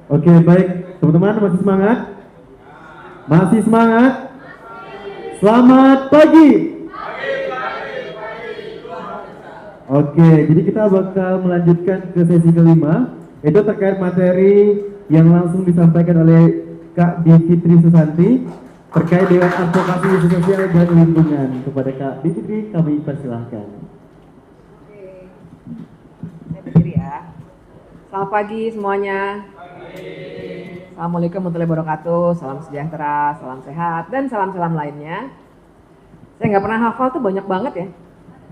Oke, baik. Teman-teman masih semangat? Masih semangat? Selamat pagi. Oke, jadi kita bakal melanjutkan ke sesi kelima, yaitu terkait materi yang langsung disampaikan oleh Kak Bivitri Susanti terkait dengan advokasi isu sosial dan lingkungan. Kepada Kak Bivitri kami persilahkan. Oke, saya berdiri ya. Selamat pagi semuanya. Assalamualaikum warahmatullahi wabarakatuh. Salam sejahtera, salam sehat, dan salam-salam lainnya. Saya nggak pernah hafal tuh banyak banget ya.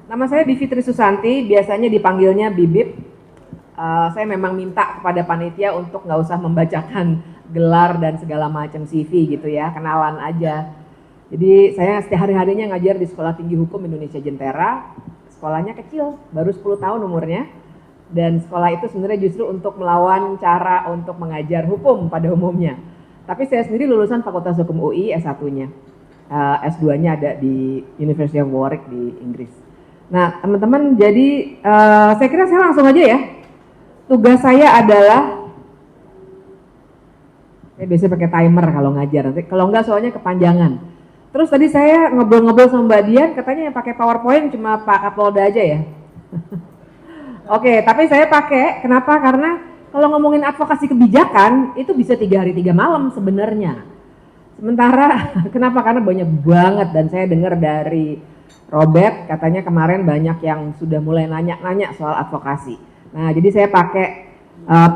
Nama saya Bivitri Susanti, biasanya dipanggilnya Bibip. Saya memang minta kepada panitia untuk nggak usah membacakan gelar dan segala macam CV gitu ya, kenalan aja. Jadi saya setiap hari-harinya ngajar di Sekolah Tinggi Hukum Indonesia Jentera. Sekolahnya kecil, baru 10 tahun umurnya. Dan sekolah itu sebenarnya justru untuk melawan cara untuk mengajar hukum pada umumnya. Tapi saya sendiri lulusan Fakultas Hukum UI S1-nya. S2-nya ada di University of Warwick di Inggris. Nah, teman-teman, jadi saya kira saya langsung aja ya. Tugas saya adalah, saya biasanya pakai timer kalau ngajar, nanti kalau enggak soalnya kepanjangan. Terus tadi saya ngobrol-ngobrol sama Mbak Dian, katanya yang pakai PowerPoint cuma Pak Kapolda aja ya. Oke, tapi saya pakai, kenapa? Karena kalau ngomongin advokasi kebijakan, itu bisa 3 hari 3 malam sebenarnya. Sementara, kenapa? Karena banyak banget, dan saya dengar dari Robert, katanya kemarin banyak yang sudah mulai nanya-nanya soal advokasi. Nah, jadi saya pakai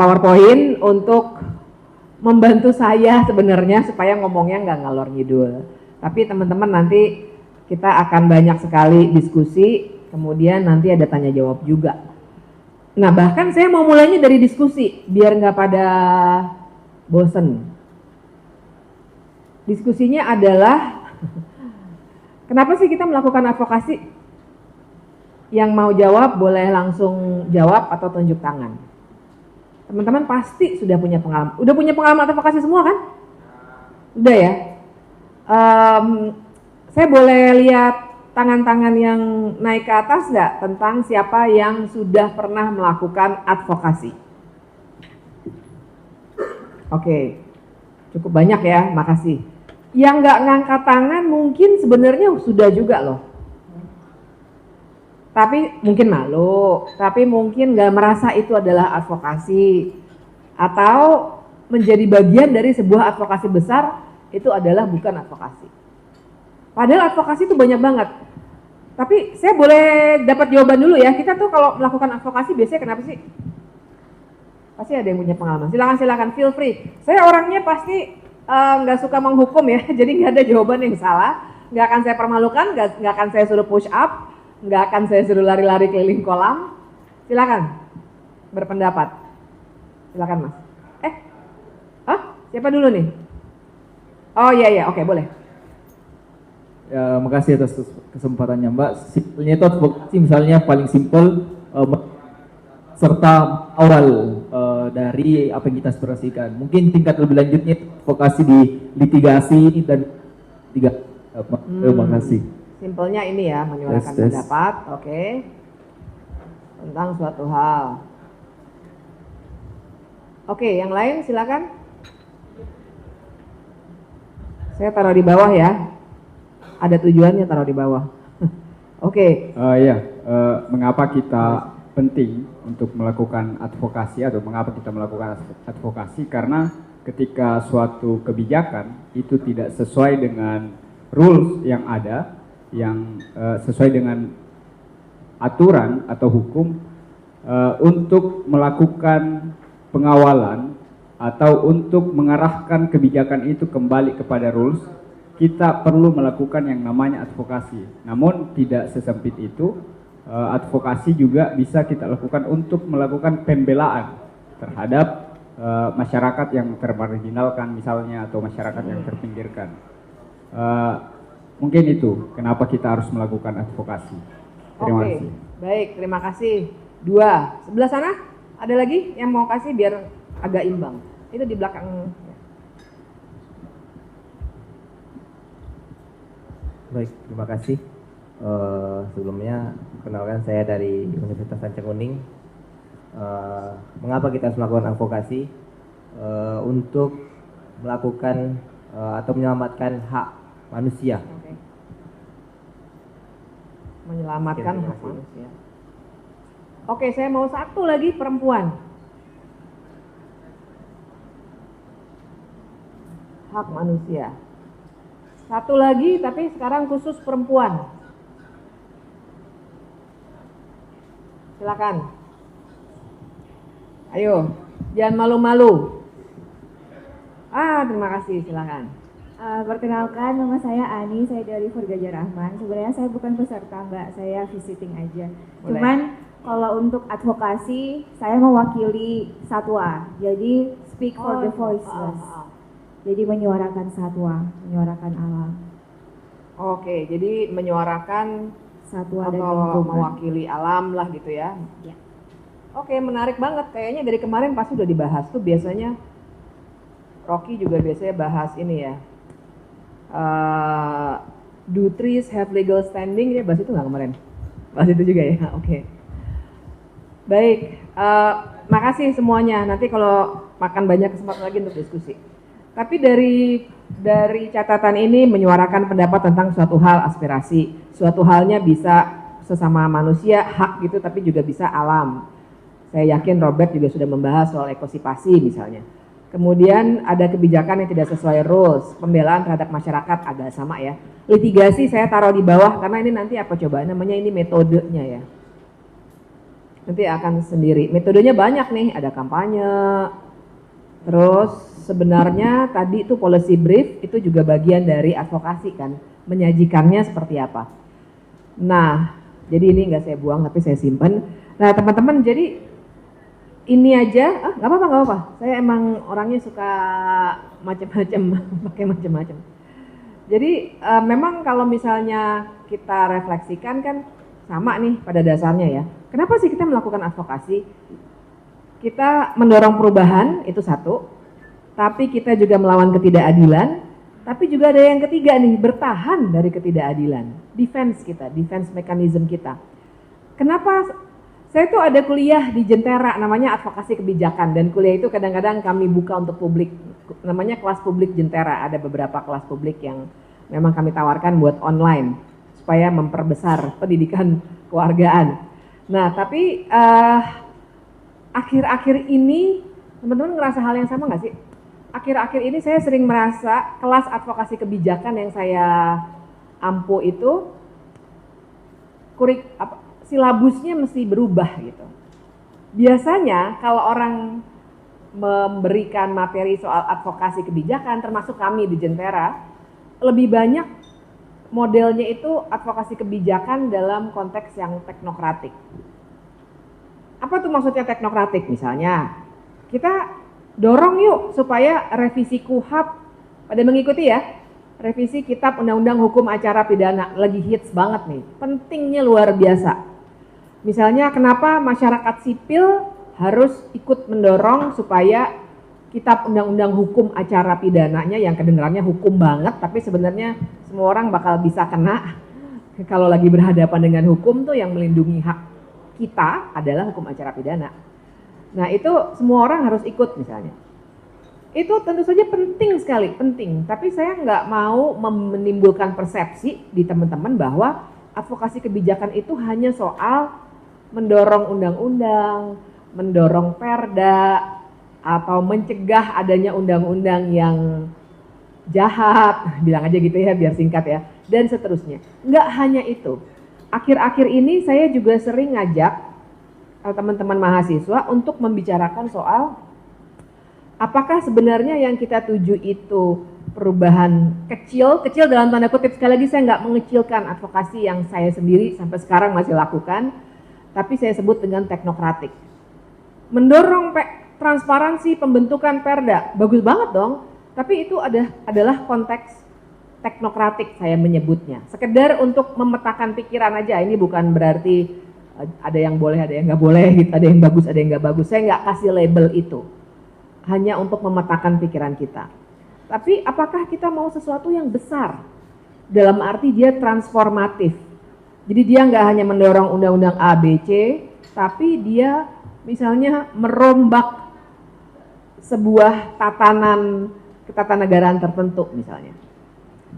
PowerPoint untuk membantu saya sebenarnya supaya ngomongnya nggak ngalor ngidul. Tapi teman-teman nanti kita akan banyak sekali diskusi, kemudian nanti ada tanya jawab juga. Nah, bahkan saya mau mulainya dari diskusi, biar nggak pada bosen. Diskusinya adalah, kenapa sih kita melakukan advokasi? Yang mau jawab boleh langsung jawab atau tunjuk tangan. Teman-teman pasti sudah punya pengalaman. Udah punya pengalaman advokasi semua kan? Udah ya? Saya boleh lihat tangan-tangan yang naik ke atas nggak tentang siapa yang sudah pernah melakukan advokasi? Oke, cukup banyak ya, makasih. Yang nggak ngangkat tangan mungkin sebenarnya sudah juga loh. Tapi mungkin malu, tapi mungkin nggak merasa itu adalah advokasi. Atau menjadi bagian dari sebuah advokasi besar, itu adalah bukan advokasi. Padahal advokasi itu banyak banget. Tapi saya boleh dapat jawaban dulu ya. Kita tuh kalau melakukan advokasi biasanya kenapa sih? Pasti ada yang punya pengalaman. Silakan, feel free. Saya orangnya pasti nggak suka menghukum ya. Jadi nggak ada jawaban yang salah. Nggak akan saya permalukan, nggak akan saya suruh push up, nggak akan saya suruh lari-lari keliling kolam. Silakan berpendapat. Silakan Mas. Siapa dulu nih? Oh iya, oke boleh. Ya, makasih atas kesempatannya Mbak. Simpelnya itu advokasi misalnya paling simpel serta awal dari apa yang kita aspirasikan. Mungkin tingkat lebih lanjutnya advokasi di litigasi dan tiga. Terima kasih. Simpelnya ini ya, menyuarakan pendapat, oke. Tentang suatu hal. Oke, yang lain silakan. Saya taruh di bawah ya. Ada tujuannya taruh di bawah. Oke. Mengapa kita penting untuk melakukan advokasi atau mengapa kita melakukan advokasi? Karena ketika suatu kebijakan itu tidak sesuai dengan rules yang ada, yang sesuai dengan aturan atau hukum, untuk melakukan pengawalan atau untuk mengarahkan kebijakan itu kembali kepada rules, kita perlu melakukan yang namanya advokasi. Namun tidak sesempit itu, advokasi juga bisa kita lakukan untuk melakukan pembelaan terhadap masyarakat yang termarginalkan misalnya, atau masyarakat yang terpinggirkan. Mungkin itu kenapa kita harus melakukan advokasi. Terima kasih. Baik, terima kasih. 2, sebelah sana ada lagi yang mau kasih biar agak imbang. Itu di belakang. Baik, terima kasih. Sebelumnya, kenalkan saya dari Universitas Sancang Kuning. Mengapa kita harus melakukan advokasi? untuk melakukan atau menyelamatkan hak manusia. Oke. Menyelamatkan Terima hak kasih. manusia. Oke, saya mau satu lagi perempuan. Hak manusia. Satu lagi tapi sekarang khusus perempuan. Silakan. Ayo, jangan malu-malu. Terima kasih, silakan. Perkenalkan, nama saya Ani, saya dari Furgaja Rahman. Sebenarnya saya bukan peserta Mbak, saya visiting aja. Boleh. Cuman kalau untuk advokasi, saya mewakili satwa. Jadi speak for the voiceless. Jadi menyuarakan satwa, menyuarakan alam, Oke, jadi menyuarakan satwa dan atau lingkungan. mewakili alam lah gitu ya. Ya. Oke, menarik banget. Kayaknya dari kemarin pasti udah dibahas tuh. Biasanya Rocky juga biasanya bahas ini ya. Do trees have legal standing? Dia bahas itu nggak kemarin? Bahas itu juga ya. Oke. Baik. Makasih semuanya. Nanti kalau makan banyak kesempatan lagi untuk diskusi. Tapi dari catatan ini menyuarakan pendapat tentang suatu hal aspirasi. Suatu halnya bisa sesama manusia, hak gitu, tapi juga bisa alam. Saya yakin Robert juga sudah membahas soal ekosipasi misalnya. Kemudian ada kebijakan yang tidak sesuai rules, pembelaan terhadap masyarakat agak sama ya. Litigasi saya taruh di bawah karena ini nanti apa coba namanya ini metodenya ya. Nanti akan sendiri. Metodenya banyak nih, ada kampanye. Terus sebenarnya tadi itu policy brief itu juga bagian dari advokasi kan, menyajikannya seperti apa. Nah, jadi ini nggak saya buang tapi saya simpan. Nah teman-teman jadi ini aja, nggak apa-apa. Saya emang orangnya suka macam-macam, pakai macam-macam. Jadi memang kalau misalnya kita refleksikan kan sama nih pada dasarnya ya. Kenapa sih kita melakukan advokasi? Kita mendorong perubahan itu satu, tapi kita juga melawan ketidakadilan, tapi juga ada yang ketiga nih, bertahan dari ketidakadilan. Defense kita, defense mechanism kita. Kenapa? Saya tuh ada kuliah di Jentera namanya advokasi kebijakan dan kuliah itu kadang-kadang kami buka untuk publik. Namanya kelas publik Jentera. Ada beberapa kelas publik yang memang kami tawarkan buat online supaya memperbesar pendidikan kewargaan. Nah, tapi akhir-akhir ini teman-teman ngerasa hal yang sama nggak sih? Akhir-akhir ini saya sering merasa kelas advokasi kebijakan yang saya ampu itu silabusnya mesti berubah gitu. Biasanya kalau orang memberikan materi soal advokasi kebijakan, termasuk kami di Jentera, lebih banyak modelnya itu advokasi kebijakan dalam konteks yang teknokratik. Apa tuh maksudnya teknokratik? Misalnya, kita dorong yuk supaya revisi KUHP, pada mengikuti ya, revisi Kitab Undang-Undang Hukum Acara Pidana, lagi hits banget nih, pentingnya luar biasa. Misalnya kenapa masyarakat sipil harus ikut mendorong supaya Kitab Undang-Undang Hukum Acara Pidananya yang kedengarannya hukum banget, tapi sebenarnya semua orang bakal bisa kena kalau lagi berhadapan dengan hukum tuh yang melindungi hak kita adalah hukum acara pidana. Nah itu semua orang harus ikut misalnya. Itu tentu saja penting sekali, penting. Tapi saya nggak mau menimbulkan persepsi di teman-teman bahwa advokasi kebijakan itu hanya soal mendorong undang-undang, mendorong perda, atau mencegah adanya undang-undang yang jahat, bilang aja gitu ya biar singkat ya, dan seterusnya. Nggak hanya itu. Akhir-akhir ini saya juga sering ngajak teman-teman mahasiswa untuk membicarakan soal apakah sebenarnya yang kita tuju itu perubahan kecil dalam tanda kutip, sekali lagi saya nggak mengecilkan advokasi yang saya sendiri sampai sekarang masih lakukan, tapi saya sebut dengan teknokratik. Mendorong transparansi pembentukan perda, bagus banget dong, tapi itu adalah konteks teknokratik saya menyebutnya. Sekedar untuk memetakan pikiran aja, ini bukan berarti ada yang boleh, ada yang nggak boleh, gitu, ada yang bagus, ada yang nggak bagus. Saya nggak kasih label itu, hanya untuk memetakan pikiran kita. Tapi apakah kita mau sesuatu yang besar? Dalam arti dia transformatif. Jadi dia nggak hanya mendorong undang-undang A, B, C, tapi dia misalnya merombak sebuah ketatanegaraan tertentu misalnya.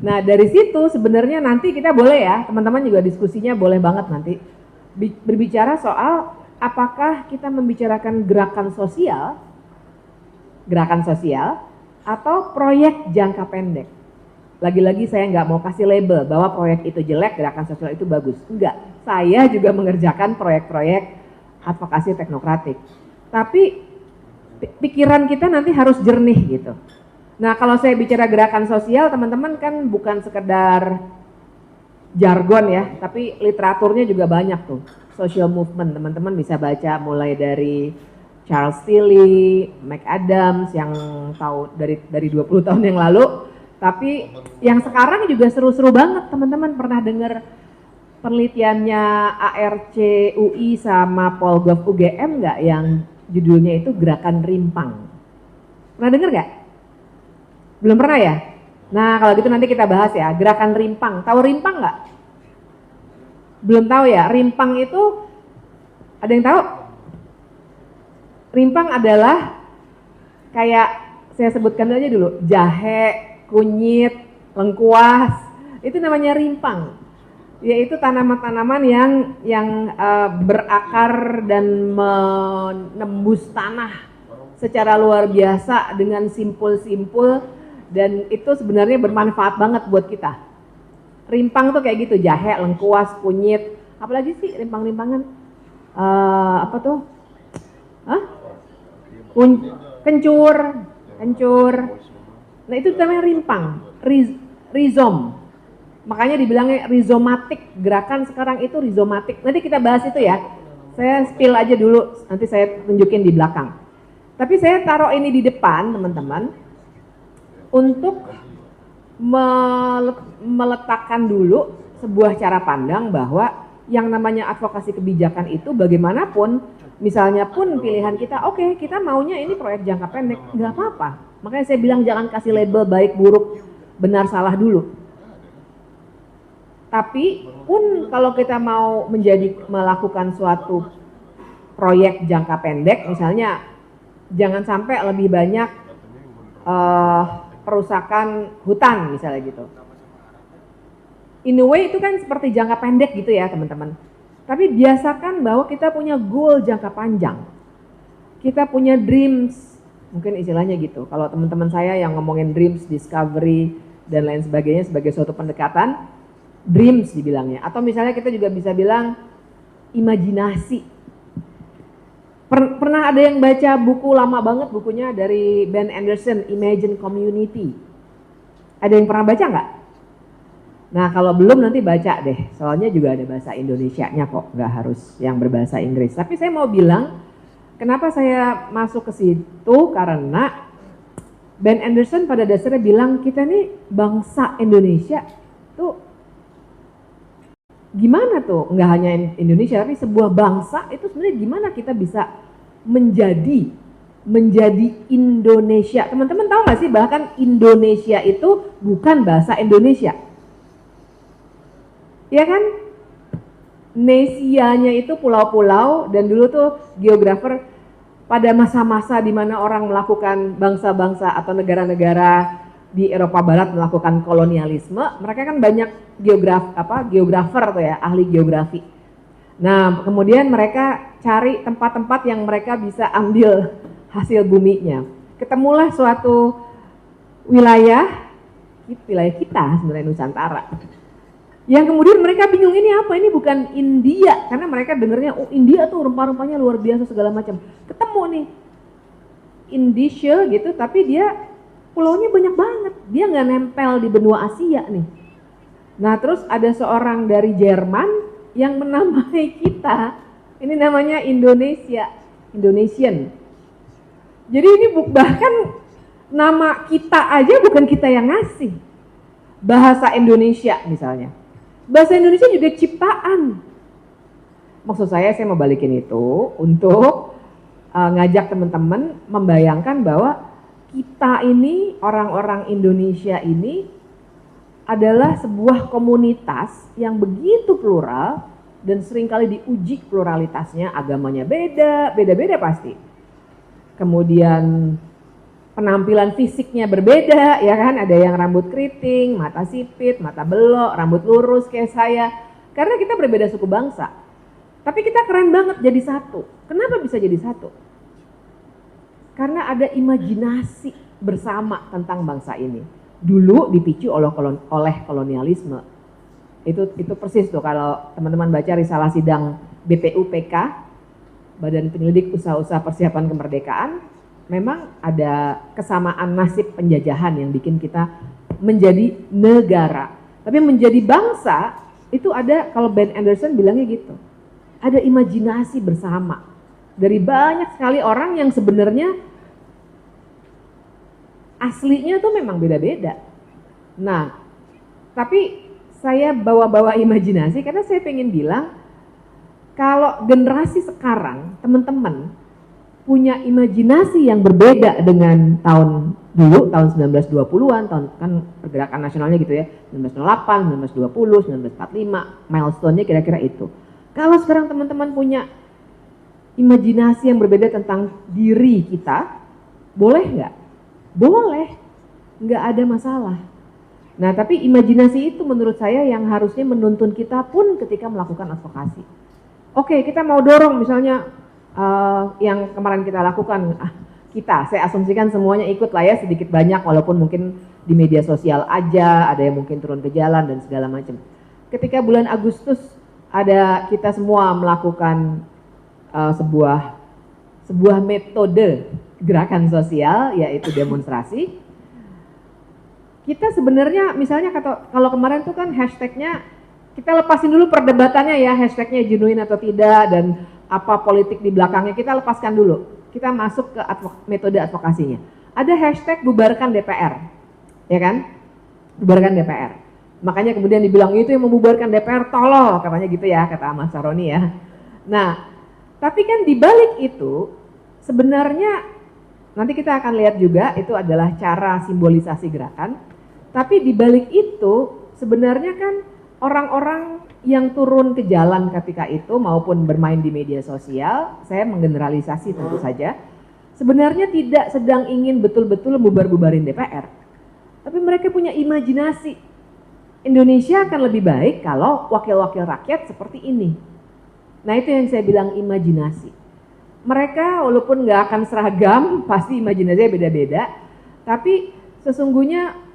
Nah dari situ sebenarnya nanti kita boleh ya, teman-teman juga diskusinya boleh banget nanti berbicara soal apakah kita membicarakan gerakan sosial atau proyek jangka pendek. Lagi-lagi saya nggak mau kasih label bahwa proyek itu jelek, gerakan sosial itu bagus. Enggak, saya juga mengerjakan proyek-proyek advokasi teknokratik. Tapi pikiran kita nanti harus jernih gitu. Nah kalau saya bicara gerakan sosial, teman-teman kan bukan sekedar jargon ya, tapi literaturnya juga banyak tuh. Social movement, teman-teman bisa baca mulai dari Charles Tilly, McAdams yang tahu dari 20 tahun yang lalu. Tapi yang sekarang juga seru-seru banget, teman-teman pernah dengar penelitiannya ARC UI sama Polgov UGM nggak yang judulnya itu Gerakan Rimpang? Pernah dengar nggak? Belum pernah ya? Nah kalau gitu nanti kita bahas ya, Gerakan Rimpang. Tahu Rimpang nggak? Belum tahu ya? Rimpang itu, ada yang tahu? Rimpang adalah kayak, saya sebutkan aja dulu, jahe, kunyit, lengkuas, itu namanya rimpang. Yaitu tanaman-tanaman yang berakar dan menembus tanah secara luar biasa dengan simpul-simpul, dan itu sebenarnya bermanfaat banget buat kita. Rimpang tuh kayak gitu, jahe, lengkuas, kunyit, apalagi sih rimpang-rimpangan? Apa tuh? Hah? Kencur. Nah itu namanya rimpang, rizom. Makanya dibilangnya rizomatik, gerakan sekarang itu rizomatik. Nanti kita bahas itu ya. Saya spill aja dulu, nanti saya tunjukin di belakang. Tapi saya taruh ini di depan teman-teman untuk meletakkan dulu sebuah cara pandang bahwa yang namanya advokasi kebijakan itu bagaimanapun, misalnya pun pilihan kita, oke, kita maunya ini proyek jangka pendek, nggak apa-apa. Makanya saya bilang jangan kasih label baik buruk benar salah dulu. Tapi pun kalau kita mau melakukan suatu proyek jangka pendek, misalnya jangan sampai lebih banyak perusakan hutan misalnya gitu. In a way itu kan seperti jangka pendek gitu ya teman-teman. Tapi biasakan bahwa kita punya goal jangka panjang. Kita punya dreams, mungkin istilahnya gitu. Kalau teman-teman saya yang ngomongin dreams, discovery, dan lain sebagainya sebagai suatu pendekatan, dreams dibilangnya. Atau misalnya kita juga bisa bilang imajinasi. Pernah ada yang baca buku lama banget, bukunya dari Ben Anderson, Imagine Community. Ada yang pernah baca nggak? Nah kalau belum nanti baca deh, soalnya juga ada bahasa Indonesianya kok, nggak harus yang berbahasa Inggris. Tapi saya mau bilang, kenapa saya masuk ke situ, karena Ben Anderson pada dasarnya bilang kita nih bangsa Indonesia tuh gimana tuh, nggak hanya Indonesia tapi sebuah bangsa itu sebenarnya gimana kita bisa menjadi Indonesia. Teman-teman tahu nggak sih bahkan Indonesia itu bukan bahasa Indonesia, ya kan? Nesianya itu pulau-pulau, dan dulu tuh geografer pada masa-masa di mana orang melakukan bangsa-bangsa atau negara-negara di Eropa Barat melakukan kolonialisme, mereka kan banyak geografer tuh ya, ahli geografi. Nah, kemudian mereka cari tempat-tempat yang mereka bisa ambil hasil buminya. Ketemulah suatu wilayah kita sebenarnya Nusantara. Yang kemudian mereka bingung ini apa, ini bukan India, karena mereka dengernya oh India tuh rempah-rempahnya luar biasa segala macam. Ketemu nih Indonesia gitu, tapi dia pulaunya banyak banget, dia nggak nempel di benua Asia nih. Nah terus ada seorang dari Jerman yang menamai kita, ini namanya Indonesia, Indonesian. Jadi ini bahkan nama kita aja bukan kita yang ngasih. Bahasa Indonesia misalnya, bahasa Indonesia juga ciptaan. Maksud saya mau balikin itu untuk ngajak teman-teman membayangkan bahwa kita ini, orang-orang Indonesia ini adalah sebuah komunitas yang begitu plural dan seringkali diuji pluralitasnya, agamanya beda-beda pasti. Kemudian penampilan fisiknya berbeda, ya kan? Ada yang rambut keriting, mata sipit, mata belok, rambut lurus kayak saya. Karena kita berbeda suku bangsa. Tapi kita keren banget jadi satu. Kenapa bisa jadi satu? Karena ada imajinasi bersama tentang bangsa ini. Dulu dipicu oleh kolonialisme. Itu persis tuh kalau teman-teman baca risalah sidang BPUPK, Badan Penyelidik Usaha-Usaha Persiapan Kemerdekaan, memang ada kesamaan nasib penjajahan yang bikin kita menjadi negara. Tapi menjadi bangsa itu ada, kalau Ben Anderson bilangnya gitu, ada imajinasi bersama dari banyak sekali orang yang sebenarnya aslinya tuh memang beda-beda. Nah, tapi saya bawa-bawa imajinasi karena saya pengen bilang kalau generasi sekarang teman-teman punya imajinasi yang berbeda dengan tahun dulu, tahun 1920-an, tahun kan pergerakan nasionalnya gitu ya, 1908, 1920, 1945, milestone-nya kira-kira itu. Kalau sekarang teman-teman punya imajinasi yang berbeda tentang diri kita, boleh nggak? Boleh, nggak ada masalah. Nah, tapi imajinasi itu menurut saya yang harusnya menuntun kita pun ketika melakukan advokasi. Oke, kita mau dorong misalnya yang kemarin kita lakukan, saya asumsikan semuanya ikut lah ya sedikit banyak walaupun mungkin di media sosial aja, ada yang mungkin turun ke jalan dan segala macam. Ketika bulan Agustus ada kita semua melakukan sebuah metode gerakan sosial yaitu demonstrasi. Kita sebenarnya misalnya kalau kemarin tuh kan hashtagnya kita lepasin dulu perdebatannya ya, hashtagnya genuine atau tidak dan apa politik di belakangnya kita lepaskan dulu. Kita masuk ke metode advokasinya. Ada hashtag bubarkan DPR, ya kan? Bubarkan DPR. Makanya kemudian dibilang itu yang membubarkan DPR tolol, katanya gitu ya, kata Ahmad Saroni ya. Nah, tapi kan di balik itu sebenarnya nanti kita akan lihat juga itu adalah cara simbolisasi gerakan. Tapi di balik itu sebenarnya kan orang-orang yang turun ke jalan ketika itu maupun bermain di media sosial, saya menggeneralisasi tentu saja, sebenarnya tidak sedang ingin betul-betul bubar-bubarin DPR. Tapi mereka punya imajinasi. Indonesia akan lebih baik kalau wakil-wakil rakyat seperti ini. Nah itu yang saya bilang imajinasi. Mereka walaupun nggak akan seragam, pasti imajinasinya beda-beda. Tapi sesungguhnya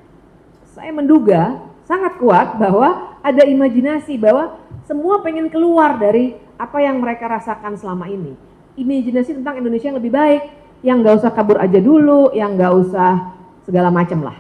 saya menduga sangat kuat bahwa ada imajinasi bahwa semua pengen keluar dari apa yang mereka rasakan selama ini. Imajinasi tentang Indonesia yang lebih baik, yang nggak usah kabur aja dulu, yang nggak usah segala macam lah.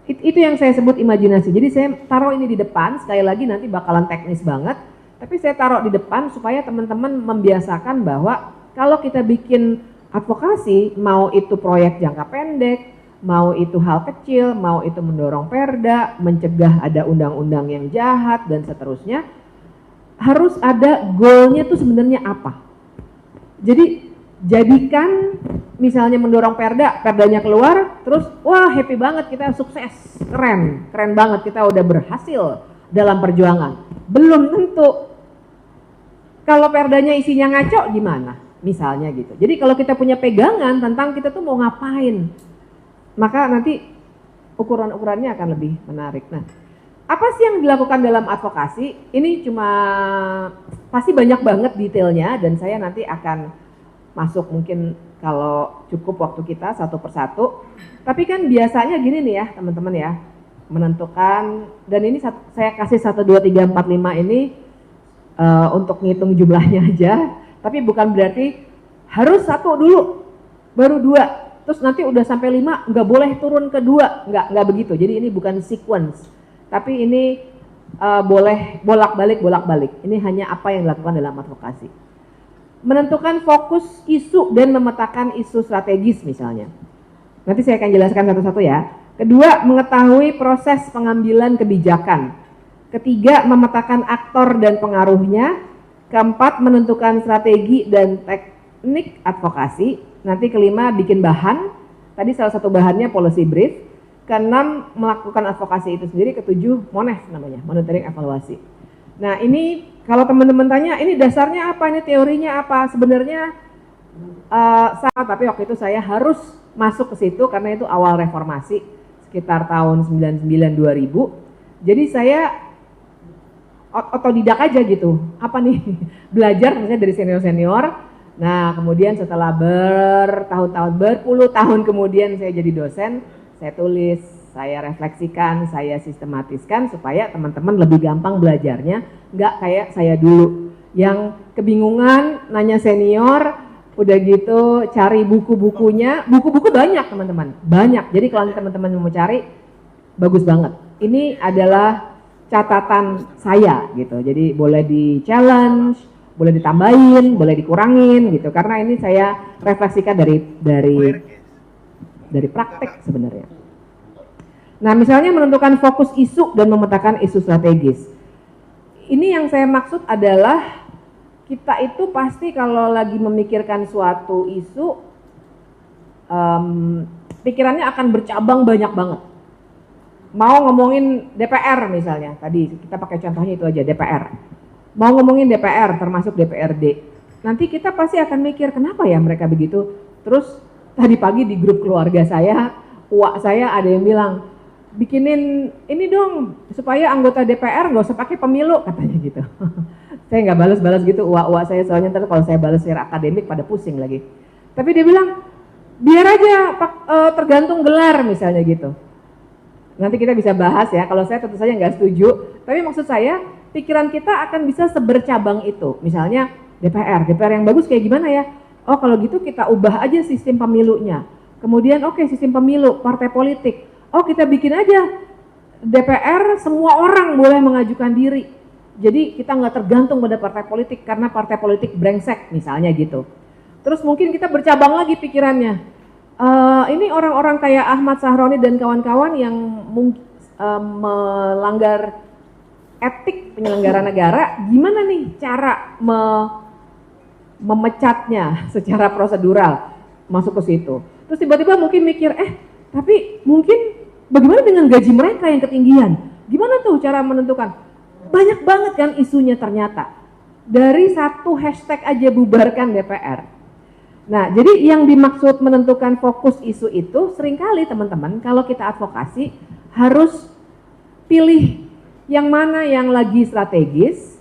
Itu yang saya sebut imajinasi. Jadi saya taruh ini di depan, sekali lagi nanti bakalan teknis banget. Tapi saya taruh di depan supaya teman-teman membiasakan bahwa kalau kita bikin advokasi, mau itu proyek jangka pendek, mau itu hal kecil, mau itu mendorong perda, mencegah ada undang-undang yang jahat dan seterusnya, harus ada goalnya tuh sebenarnya apa. Jadi jadikan misalnya mendorong perdanya keluar, terus wah happy banget kita sukses, keren banget kita udah berhasil dalam perjuangan. Belum tentu. Kalau perdanya isinya ngaco gimana? Misalnya gitu. Jadi kalau kita punya pegangan tentang kita tuh mau ngapain, maka nanti ukuran-ukurannya akan lebih menarik. Nah, apa sih yang dilakukan dalam advokasi? Ini cuma pasti banyak banget detailnya dan saya nanti akan masuk mungkin kalau cukup waktu kita satu persatu. Tapi kan biasanya gini nih ya teman-teman ya, menentukan, dan ini saya kasih 1, 2, 3, 4, 5 ini untuk ngitung jumlahnya aja, tapi bukan berarti harus 1 dulu, baru 2, terus nanti udah sampai 5 nggak boleh turun ke 2, nggak begitu. Jadi ini bukan sequence, tapi ini boleh bolak-balik. Ini hanya apa yang dilakukan dalam advokasi. Menentukan fokus isu dan memetakan isu strategis misalnya. Nanti saya akan jelaskan satu-satu ya. Kedua, mengetahui proses pengambilan kebijakan. Ketiga, memetakan aktor dan pengaruhnya. Keempat, menentukan strategi dan teknik advokasi. Nanti kelima, bikin bahan. Tadi salah satu bahannya policy brief. Keenam, melakukan advokasi itu sendiri. Ketujuh, MONEF namanya, monitoring evaluasi. Nah ini kalau teman-teman tanya, ini dasarnya apa, ini teorinya apa? Sebenarnya Sama, tapi waktu itu saya harus masuk ke situ karena itu awal reformasi sekitar tahun 99-2000. Jadi saya otodidak aja gitu. Apa nih? Belajar misalnya dari senior-senior. Nah, kemudian setelah bertahun-tahun, berpuluh tahun kemudian saya jadi dosen, saya tulis, saya refleksikan, saya sistematiskan supaya teman-teman lebih gampang belajarnya, nggak kayak saya dulu yang kebingungan nanya senior, udah gitu cari buku-bukunya, buku-buku banyak teman-teman, banyak. Jadi kalau teman-teman mau cari, bagus banget. Ini adalah catatan saya gitu, jadi boleh di challenge, boleh ditambahin, boleh dikurangin gitu, karena ini saya refleksikan dari praktek sebenarnya. Nah, misalnya menentukan fokus isu dan memetakan isu strategis. Ini yang saya maksud adalah kita itu pasti kalau lagi memikirkan suatu isu, pikirannya akan bercabang banyak banget. Mau ngomongin DPR misalnya, tadi kita pakai contohnya itu aja, DPR. Mau ngomongin DPR, termasuk DPRD. Nanti kita pasti akan mikir, kenapa ya mereka begitu? Terus tadi pagi di grup keluarga saya, uak saya ada yang bilang, bikinin ini dong, supaya anggota DPR nggak usah pakai pemilu, katanya gitu. Saya nggak balas-balas gitu, uak-uak saya, soalnya ntar kalau saya balas secara akademik pada pusing lagi. Tapi dia bilang, biar aja tergantung gelar misalnya gitu. Nanti kita bisa bahas ya, kalau saya tentu saja nggak setuju, tapi maksud saya pikiran kita akan bisa sebercabang itu. Misalnya DPR yang bagus kayak gimana ya? Oh kalau gitu kita ubah aja sistem pemilunya. Kemudian oke, sistem pemilu, partai politik. Oh kita bikin aja DPR semua orang boleh mengajukan diri. Jadi kita nggak tergantung pada partai politik karena partai politik brengsek misalnya gitu. Terus mungkin kita bercabang lagi pikirannya. Ini orang-orang kayak Ahmad Sahroni dan kawan-kawan yang melanggar etik penyelenggara negara, gimana nih cara memecatnya secara prosedural masuk ke situ. Terus tiba-tiba mungkin mikir, tapi mungkin bagaimana dengan gaji mereka yang ketinggian? Gimana tuh cara menentukan? Banyak banget kan isunya ternyata. Dari satu hashtag aja bubarkan DPR. Nah, jadi yang dimaksud menentukan fokus isu itu seringkali teman-teman kalau kita advokasi harus pilih yang mana yang lagi strategis,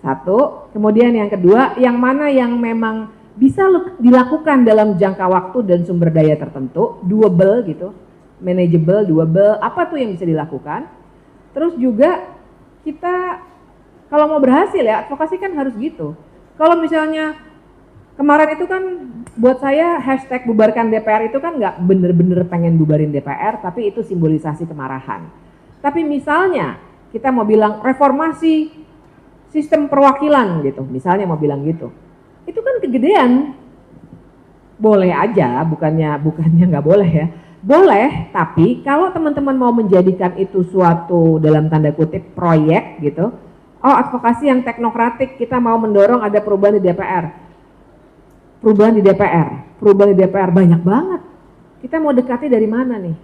satu, kemudian yang kedua yang mana yang memang bisa dilakukan dalam jangka waktu dan sumber daya tertentu, doable gitu, manageable, doable, apa tuh yang bisa dilakukan. Terus juga kita kalau mau berhasil ya advokasi kan harus gitu. Kalau misalnya kemarin itu kan buat saya hashtag bubarkan DPR itu kan nggak bener-bener pengen bubarin DPR, tapi itu simbolisasi kemarahan. Tapi misalnya kita mau bilang reformasi sistem perwakilan gitu, misalnya mau bilang gitu, itu kan kegedean. Boleh aja, bukannya nggak boleh ya. Boleh, tapi kalau teman-teman mau menjadikan itu suatu dalam tanda kutip proyek gitu, oh advokasi yang teknokratik, kita mau mendorong ada perubahan di DPR. Perubahan di DPR banyak banget. Kita mau dekati dari mana nih?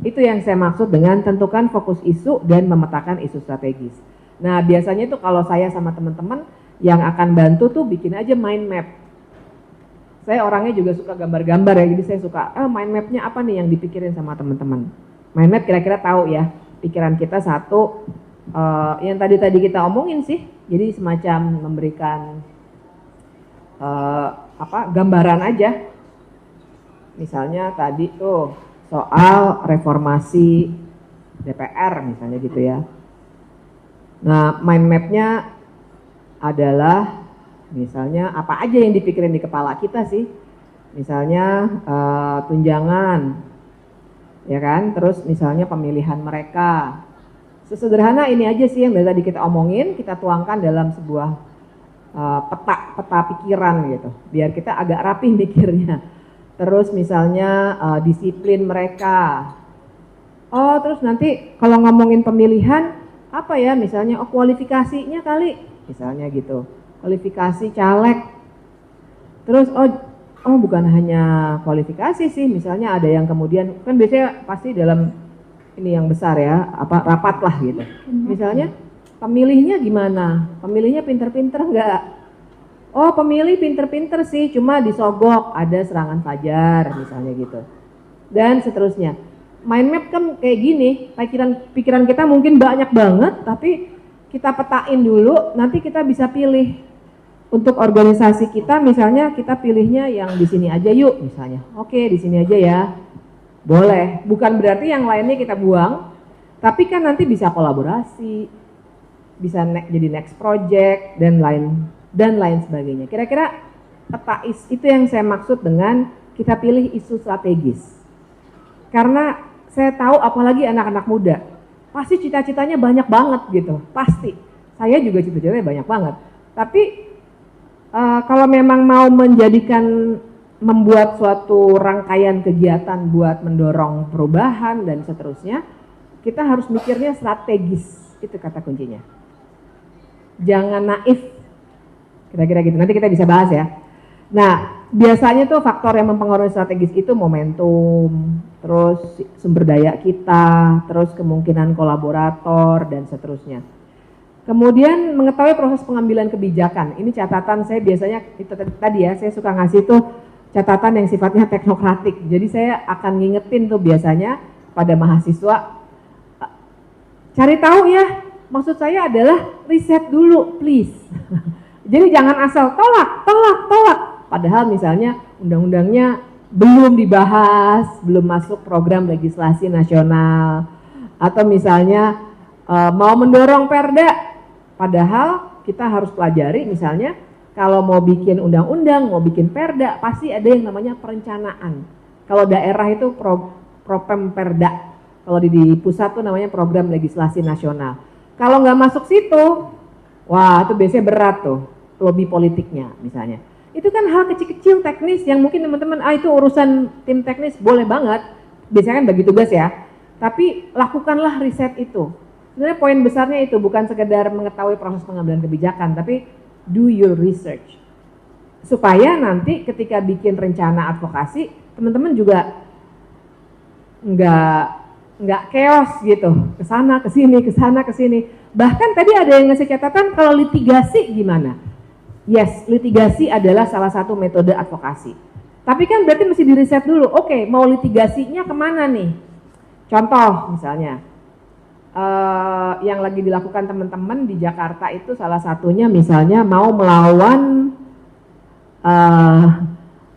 Itu yang saya maksud dengan tentukan fokus isu dan memetakan isu strategis. Nah biasanya itu kalau saya sama teman-teman yang akan bantu tuh bikin aja mind map. Saya orangnya juga suka gambar-gambar ya, jadi saya suka mind mapnya apa nih yang dipikirin sama teman-teman. Mind map kira-kira tahu ya, pikiran kita satu, yang tadi kita omongin sih, jadi semacam memberikan gambaran aja. Misalnya tadi tuh soal reformasi DPR misalnya gitu ya. Nah mind mapnya adalah misalnya apa aja yang dipikirin di kepala kita sih. Misalnya tunjangan ya kan, terus misalnya pemilihan mereka. Sesederhana ini aja sih yang dari tadi kita omongin, kita tuangkan dalam sebuah peta pikiran gitu, biar kita agak rapih mikirnya. Terus misalnya disiplin mereka. Oh terus nanti kalau ngomongin pemilihan apa ya, misalnya kualifikasinya kali, misalnya gitu, kualifikasi caleg. Terus oh bukan hanya kualifikasi sih, misalnya ada yang kemudian kan biasanya pasti dalam ini yang besar ya, rapat lah gitu. Misalnya pemilihnya gimana? Pemilihnya pinter-pinter enggak? Oh pemilih pinter-pinter sih, cuma disogok, ada serangan fajar misalnya gitu. Dan seterusnya. Mind map kan kayak gini, pikiran kita mungkin banyak banget, tapi kita petain dulu, nanti kita bisa pilih. Untuk organisasi kita misalnya kita pilihnya yang di sini aja yuk misalnya. Oke, di sini aja ya. Boleh, bukan berarti yang lainnya kita buang, tapi kan nanti bisa kolaborasi, bisa jadi next project dan lain sebagainya. Kira-kira peta itu yang saya maksud dengan kita pilih isu strategis. Karena saya tahu apalagi anak-anak muda, pasti cita-citanya banyak banget gitu, pasti. Saya juga cita-citanya banyak banget. Tapi kalau memang mau membuat suatu rangkaian kegiatan buat mendorong perubahan dan seterusnya, kita harus mikirnya strategis, itu kata kuncinya. Jangan naif, kira-kira gitu, nanti kita bisa bahas ya. Nah, biasanya tuh faktor yang mempengaruhi strategis itu momentum, terus sumber daya kita, terus kemungkinan kolaborator, dan seterusnya. Kemudian mengetahui proses pengambilan kebijakan, ini catatan saya biasanya, itu tadi ya, saya suka ngasih tuh catatan yang sifatnya teknokratik. Jadi saya akan ngingetin tuh biasanya pada mahasiswa, cari tahu ya, maksud saya adalah riset dulu please. Jadi jangan asal tolak. Padahal misalnya undang-undangnya belum dibahas, belum masuk program legislasi nasional, atau misalnya mau mendorong perda, padahal kita harus pelajari misalnya kalau mau bikin undang-undang, mau bikin perda, pasti ada yang namanya perencanaan. Kalau daerah itu propem perda, kalau di pusat tuh namanya program legislasi nasional. Kalau nggak masuk situ, wah itu biasanya berat tuh, lobby politiknya misalnya. Itu kan hal kecil-kecil teknis yang mungkin teman-teman, itu urusan tim teknis, boleh banget. Biasanya kan bagi tugas ya, tapi lakukanlah riset itu. Sebenarnya poin besarnya itu bukan sekedar mengetahui proses pengambilan kebijakan, tapi do your research. Supaya nanti ketika bikin rencana advokasi, teman-teman juga nggak chaos gitu, kesana kesini. Bahkan tadi ada yang ngasih catatan kalau litigasi gimana? Yes, litigasi adalah salah satu metode advokasi. Tapi kan berarti mesti diriset dulu. Oke, mau litigasinya kemana nih? Contoh misalnya, yang lagi dilakukan teman-teman di Jakarta itu salah satunya misalnya mau melawan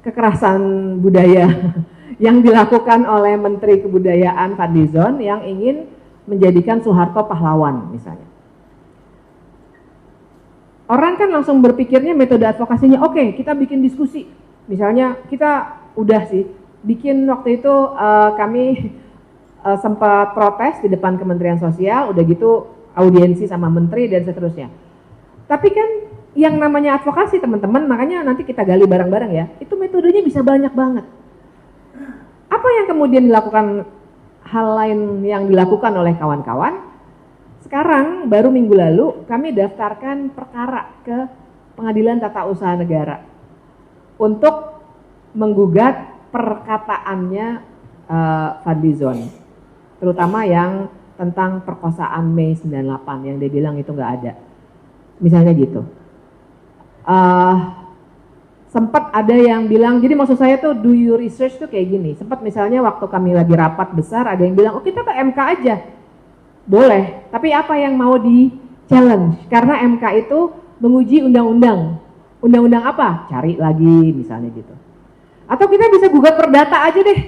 kekerasan budaya yang dilakukan oleh Menteri Kebudayaan Fadlizon yang ingin menjadikan Soeharto pahlawan misalnya. Orang kan langsung berpikirnya metode advokasinya, oke, kita bikin diskusi. Misalnya kita udah sih bikin waktu itu kami sempat protes di depan Kementerian Sosial, udah gitu audiensi sama menteri dan seterusnya. Tapi kan yang namanya advokasi teman-teman, makanya nanti kita gali bareng-bareng ya, itu metodenya bisa banyak banget. Apa yang kemudian dilakukan, hal lain yang dilakukan oleh kawan-kawan, sekarang baru minggu lalu kami daftarkan perkara ke Pengadilan Tata Usaha Negara untuk menggugat perkataannya Fadlizon, terutama yang tentang perkosaan Mei 98 yang dia bilang itu nggak ada, misalnya gitu. Sempat ada yang bilang, jadi maksud saya tuh do your research tuh kayak gini. Sempat misalnya waktu kami lagi rapat besar ada yang bilang, oh kita ke MK aja. Boleh, tapi apa yang mau di challenge? Karena MK itu menguji undang-undang. Undang-undang apa? Cari lagi misalnya gitu. Atau kita bisa gugat perdata aja deh.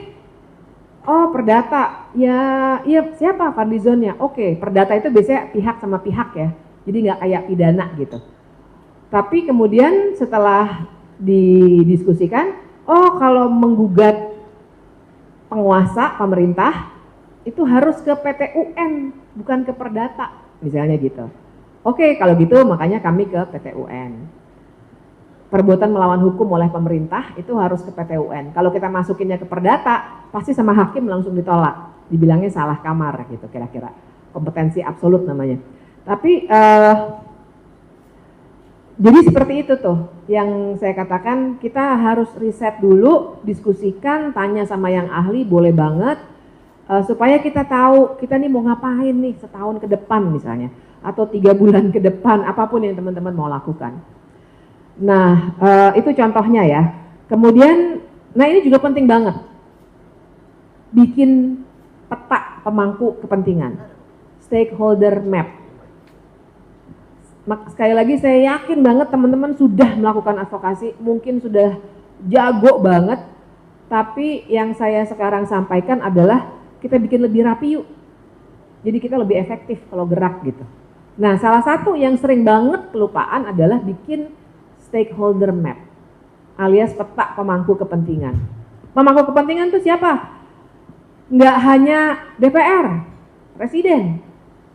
Oh perdata, ya siapa Fadlizonnya? Oke, perdata itu biasanya pihak sama pihak ya. Jadi nggak kayak pidana gitu. Tapi kemudian setelah didiskusikan, oh kalau menggugat penguasa, pemerintah, itu harus ke PT UN, bukan ke perdata, misalnya gitu. Oke, kalau gitu makanya kami ke PT UN. Perbuatan melawan hukum oleh pemerintah itu harus ke PT UN. Kalau kita masukinnya ke perdata, pasti sama hakim langsung ditolak. Dibilangnya salah kamar gitu kira-kira. Kompetensi absolut namanya. Tapi jadi seperti itu tuh yang saya katakan, kita harus riset dulu, diskusikan, tanya sama yang ahli, boleh banget. Supaya kita tahu kita nih mau ngapain nih setahun ke depan misalnya, atau 3 bulan ke depan, apapun yang teman-teman mau lakukan. Nah, itu contohnya ya. Kemudian, nah ini juga penting banget. Bikin peta pemangku kepentingan. Stakeholder map. Sekali lagi saya yakin banget teman-teman sudah melakukan advokasi, mungkin sudah jago banget, tapi yang saya sekarang sampaikan adalah kita bikin lebih rapi yuk. Jadi kita lebih efektif kalau gerak gitu. Nah, salah satu yang sering banget kelupaan adalah bikin stakeholder map, alias peta pemangku kepentingan. Pemangku kepentingan itu siapa? Nggak hanya DPR, Presiden,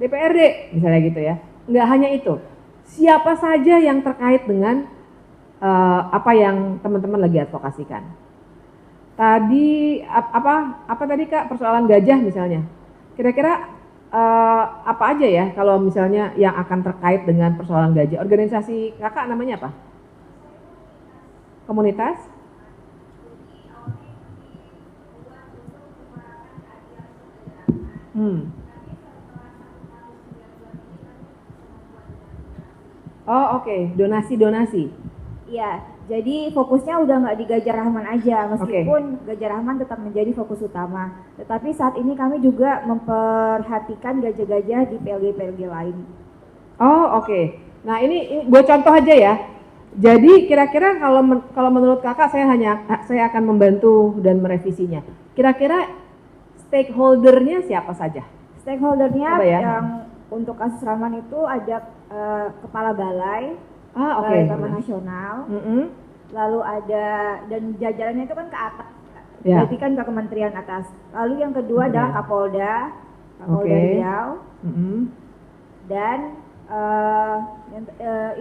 DPRD, misalnya gitu ya. Nggak hanya itu. Siapa saja yang terkait dengan apa yang teman-teman lagi advokasikan. Tadi apa tadi Kak, persoalan gajah misalnya. Kira-kira apa aja ya kalau misalnya yang akan terkait dengan persoalan gajah? Organisasi Kakak namanya apa? Komunitas? Oh oke, donasi-donasi. Iya, jadi fokusnya udah nggak di Gajah Rahman aja, meskipun Gajah Rahman tetap menjadi fokus utama. Tetapi saat ini kami juga memperhatikan gajah-gajah di PLG-PLG lain. Oh oke. Nah ini buat contoh aja ya. Jadi kira-kira kalau menurut Kakak saya akan membantu dan merevisinya. Kira-kira stakeholdernya siapa saja? Stakeholdernya ya? yang untuk kasus Rahman itu ada kepala balai, Balai Taman Nasional, lalu ada dan jajarannya itu kan ke atas, berarti kan ke kementerian atas. Lalu yang kedua adalah Kapolda Riau, dan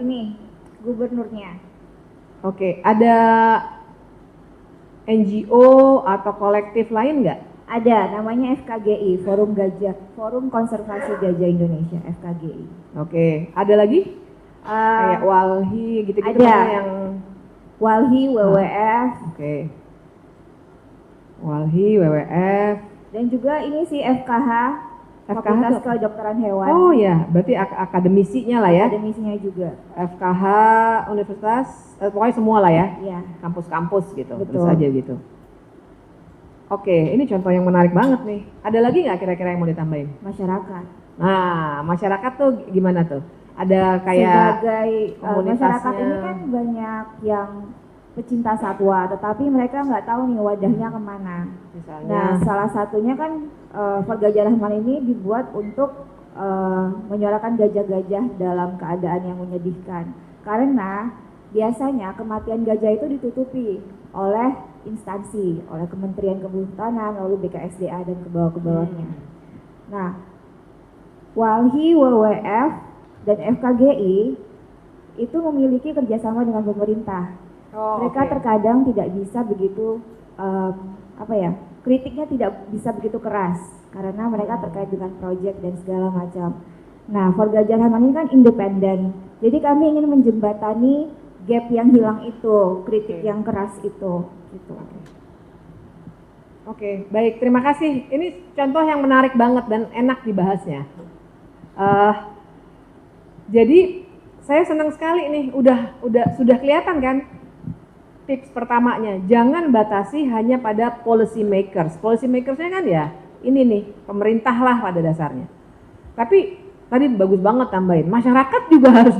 ini gubernurnya. Oke, ada NGO atau kolektif lain nggak? Ada, namanya FKGI, Forum Konservasi Gajah Indonesia, FKGI. Oke, ada lagi? Kayak Walhi gitu-gitu ada. Yang Walhi, WWF. Oke. Walhi, WWF. Dan juga ini sih FKH, Fakultas Kedokteran Hewan. Oh ya, berarti akademisinya lah ya. Akademisinya juga. FKH, universitas, pokoknya semua lah ya. Iya. Kampus-kampus gitu, Betul. terus aja gitu. Oke, ini contoh yang menarik banget nih. Ada lagi nggak kira-kira yang mau ditambahin? Masyarakat. Nah, masyarakat tuh gimana tuh? Ada kayak sebagai komunitasnya. masyarakat ini kan banyak yang pecinta satwa, tetapi mereka nggak tahu nih wadahnya kemana. Misalnya. Nah, salah satunya kan Gajah Rahman ini dibuat untuk menyuarakan gajah-gajah dalam keadaan yang menyedihkan. Karena biasanya kematian gajah itu ditutupi oleh instansi, oleh Kementerian Kehutanan, lalu BKSDA dan ke bawah-bawahnya. Nah, Walhi, WWF, dan FKGI itu memiliki kerjasama dengan pemerintah. Mereka terkadang tidak bisa begitu, kritiknya tidak bisa begitu keras karena mereka terkait dengan proyek dan segala macam. Nah, For Gajah Rahman ini kan independen, jadi kami ingin menjembatani gap yang hilang itu, kritik yang keras itu. Gitu. Oke, baik, terima kasih. Ini contoh yang menarik banget dan enak dibahasnya. Jadi saya senang sekali nih, sudah kelihatan kan tips pertamanya. Jangan batasi hanya pada policy makers. Policy makersnya kan ya ini nih, pemerintah lah pada dasarnya. Tapi tadi bagus banget tambahin, masyarakat juga harus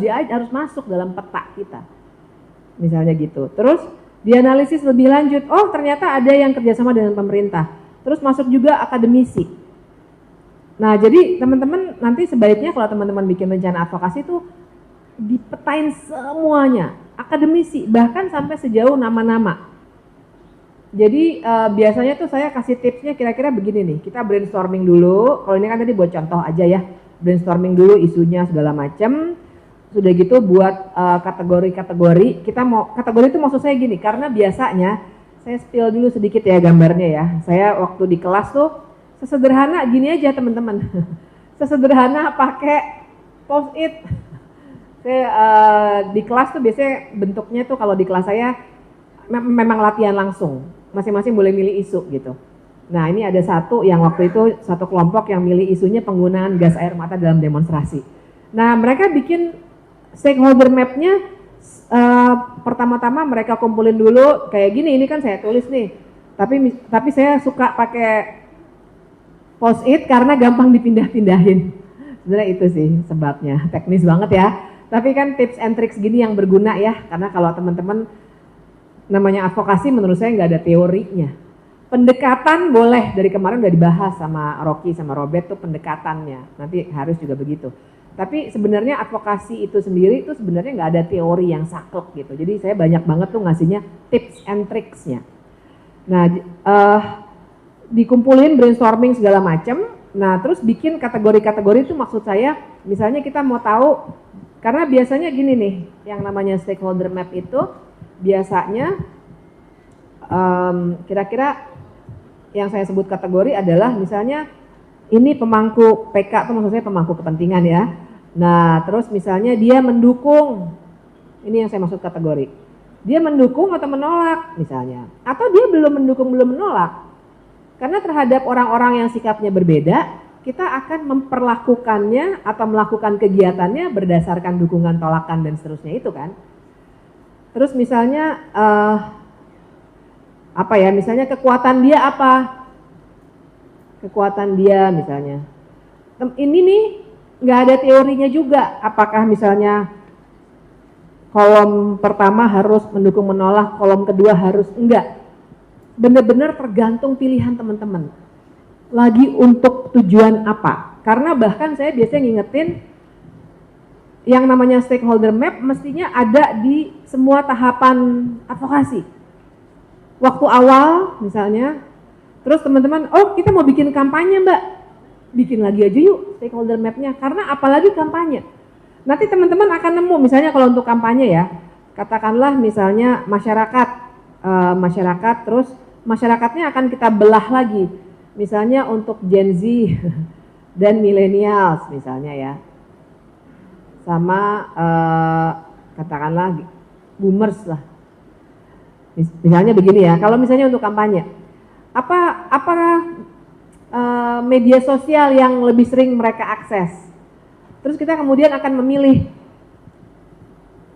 masuk dalam peta kita. Misalnya gitu. Terus dianalisis lebih lanjut, oh ternyata ada yang kerjasama dengan pemerintah. Terus masuk juga akademisi. Nah jadi teman-teman nanti sebaiknya kalau teman-teman bikin rencana advokasi itu dipetain semuanya, akademisi, bahkan sampai sejauh nama-nama. Jadi biasanya tuh saya kasih tipsnya kira-kira begini nih, kita brainstorming dulu, kalau ini kan tadi buat contoh aja ya, brainstorming dulu isunya segala macam. Sudah gitu buat kategori-kategori, kita mau kategori itu maksud saya gini, karena biasanya saya spill dulu sedikit ya gambarnya ya. Saya waktu di kelas tuh sesederhana gini aja teman-teman, sesederhana pakai post-it. Saya di kelas tuh biasanya bentuknya tuh kalau di kelas saya memang latihan langsung, masing-masing boleh milih isu gitu. Nah ini ada satu yang waktu itu satu kelompok yang milih isunya penggunaan gas air mata dalam demonstrasi. Nah mereka bikin stakeholder map-nya Pertama-tama mereka kumpulin dulu kayak gini, ini kan saya tulis nih. Tapi saya suka pakai post-it karena gampang dipindah-pindahin. Sebenarnya itu sih sebabnya, teknis banget ya. Tapi kan tips and tricks gini yang berguna ya, karena kalau teman-teman namanya advokasi menurut saya nggak ada teorinya. Pendekatan boleh, dari kemarin udah dibahas sama Rocky sama Robert tuh pendekatannya, nanti harus juga begitu. Tapi sebenarnya advokasi itu sendiri itu sebenarnya nggak ada teori yang saklek gitu. Jadi saya banyak banget tuh ngasihnya tips and tricksnya. Nah, dikumpulin brainstorming segala macam. Nah, terus bikin kategori-kategori itu maksud saya, misalnya kita mau tahu, karena biasanya gini nih, yang namanya stakeholder map itu biasanya kira-kira yang saya sebut kategori adalah misalnya ini pemangku PK, itu maksud saya pemangku kepentingan ya. Nah, terus misalnya dia mendukung, ini yang saya maksud kategori. Dia mendukung atau menolak misalnya, atau dia belum mendukung belum menolak. Karena terhadap orang-orang yang sikapnya berbeda, kita akan memperlakukannya atau melakukan kegiatannya berdasarkan dukungan, tolakan dan seterusnya itu kan. Terus misalnya apa ya? Misalnya kekuatan dia apa? Kekuatan dia misalnya. Ini nih nggak ada teorinya juga. Apakah misalnya kolom pertama harus mendukung menolak, kolom kedua harus enggak. Benar-benar tergantung pilihan teman-teman. Lagi untuk tujuan apa? Karena bahkan saya biasanya ngingetin yang namanya stakeholder map mestinya ada di semua tahapan advokasi. Waktu awal misalnya, terus teman-teman, oh kita mau bikin kampanye mbak, bikin lagi aja yuk stakeholder mapnya. Karena apalagi kampanye. Nanti teman-teman akan nemu, misalnya kalau untuk kampanye ya, katakanlah misalnya masyarakat, terus masyarakatnya akan kita belah lagi. Misalnya untuk Gen Z dan millennials misalnya ya, sama katakanlah boomers lah. Misalnya begini ya, kalau misalnya untuk kampanye, apa media sosial yang lebih sering mereka akses? Terus kita kemudian akan memilih,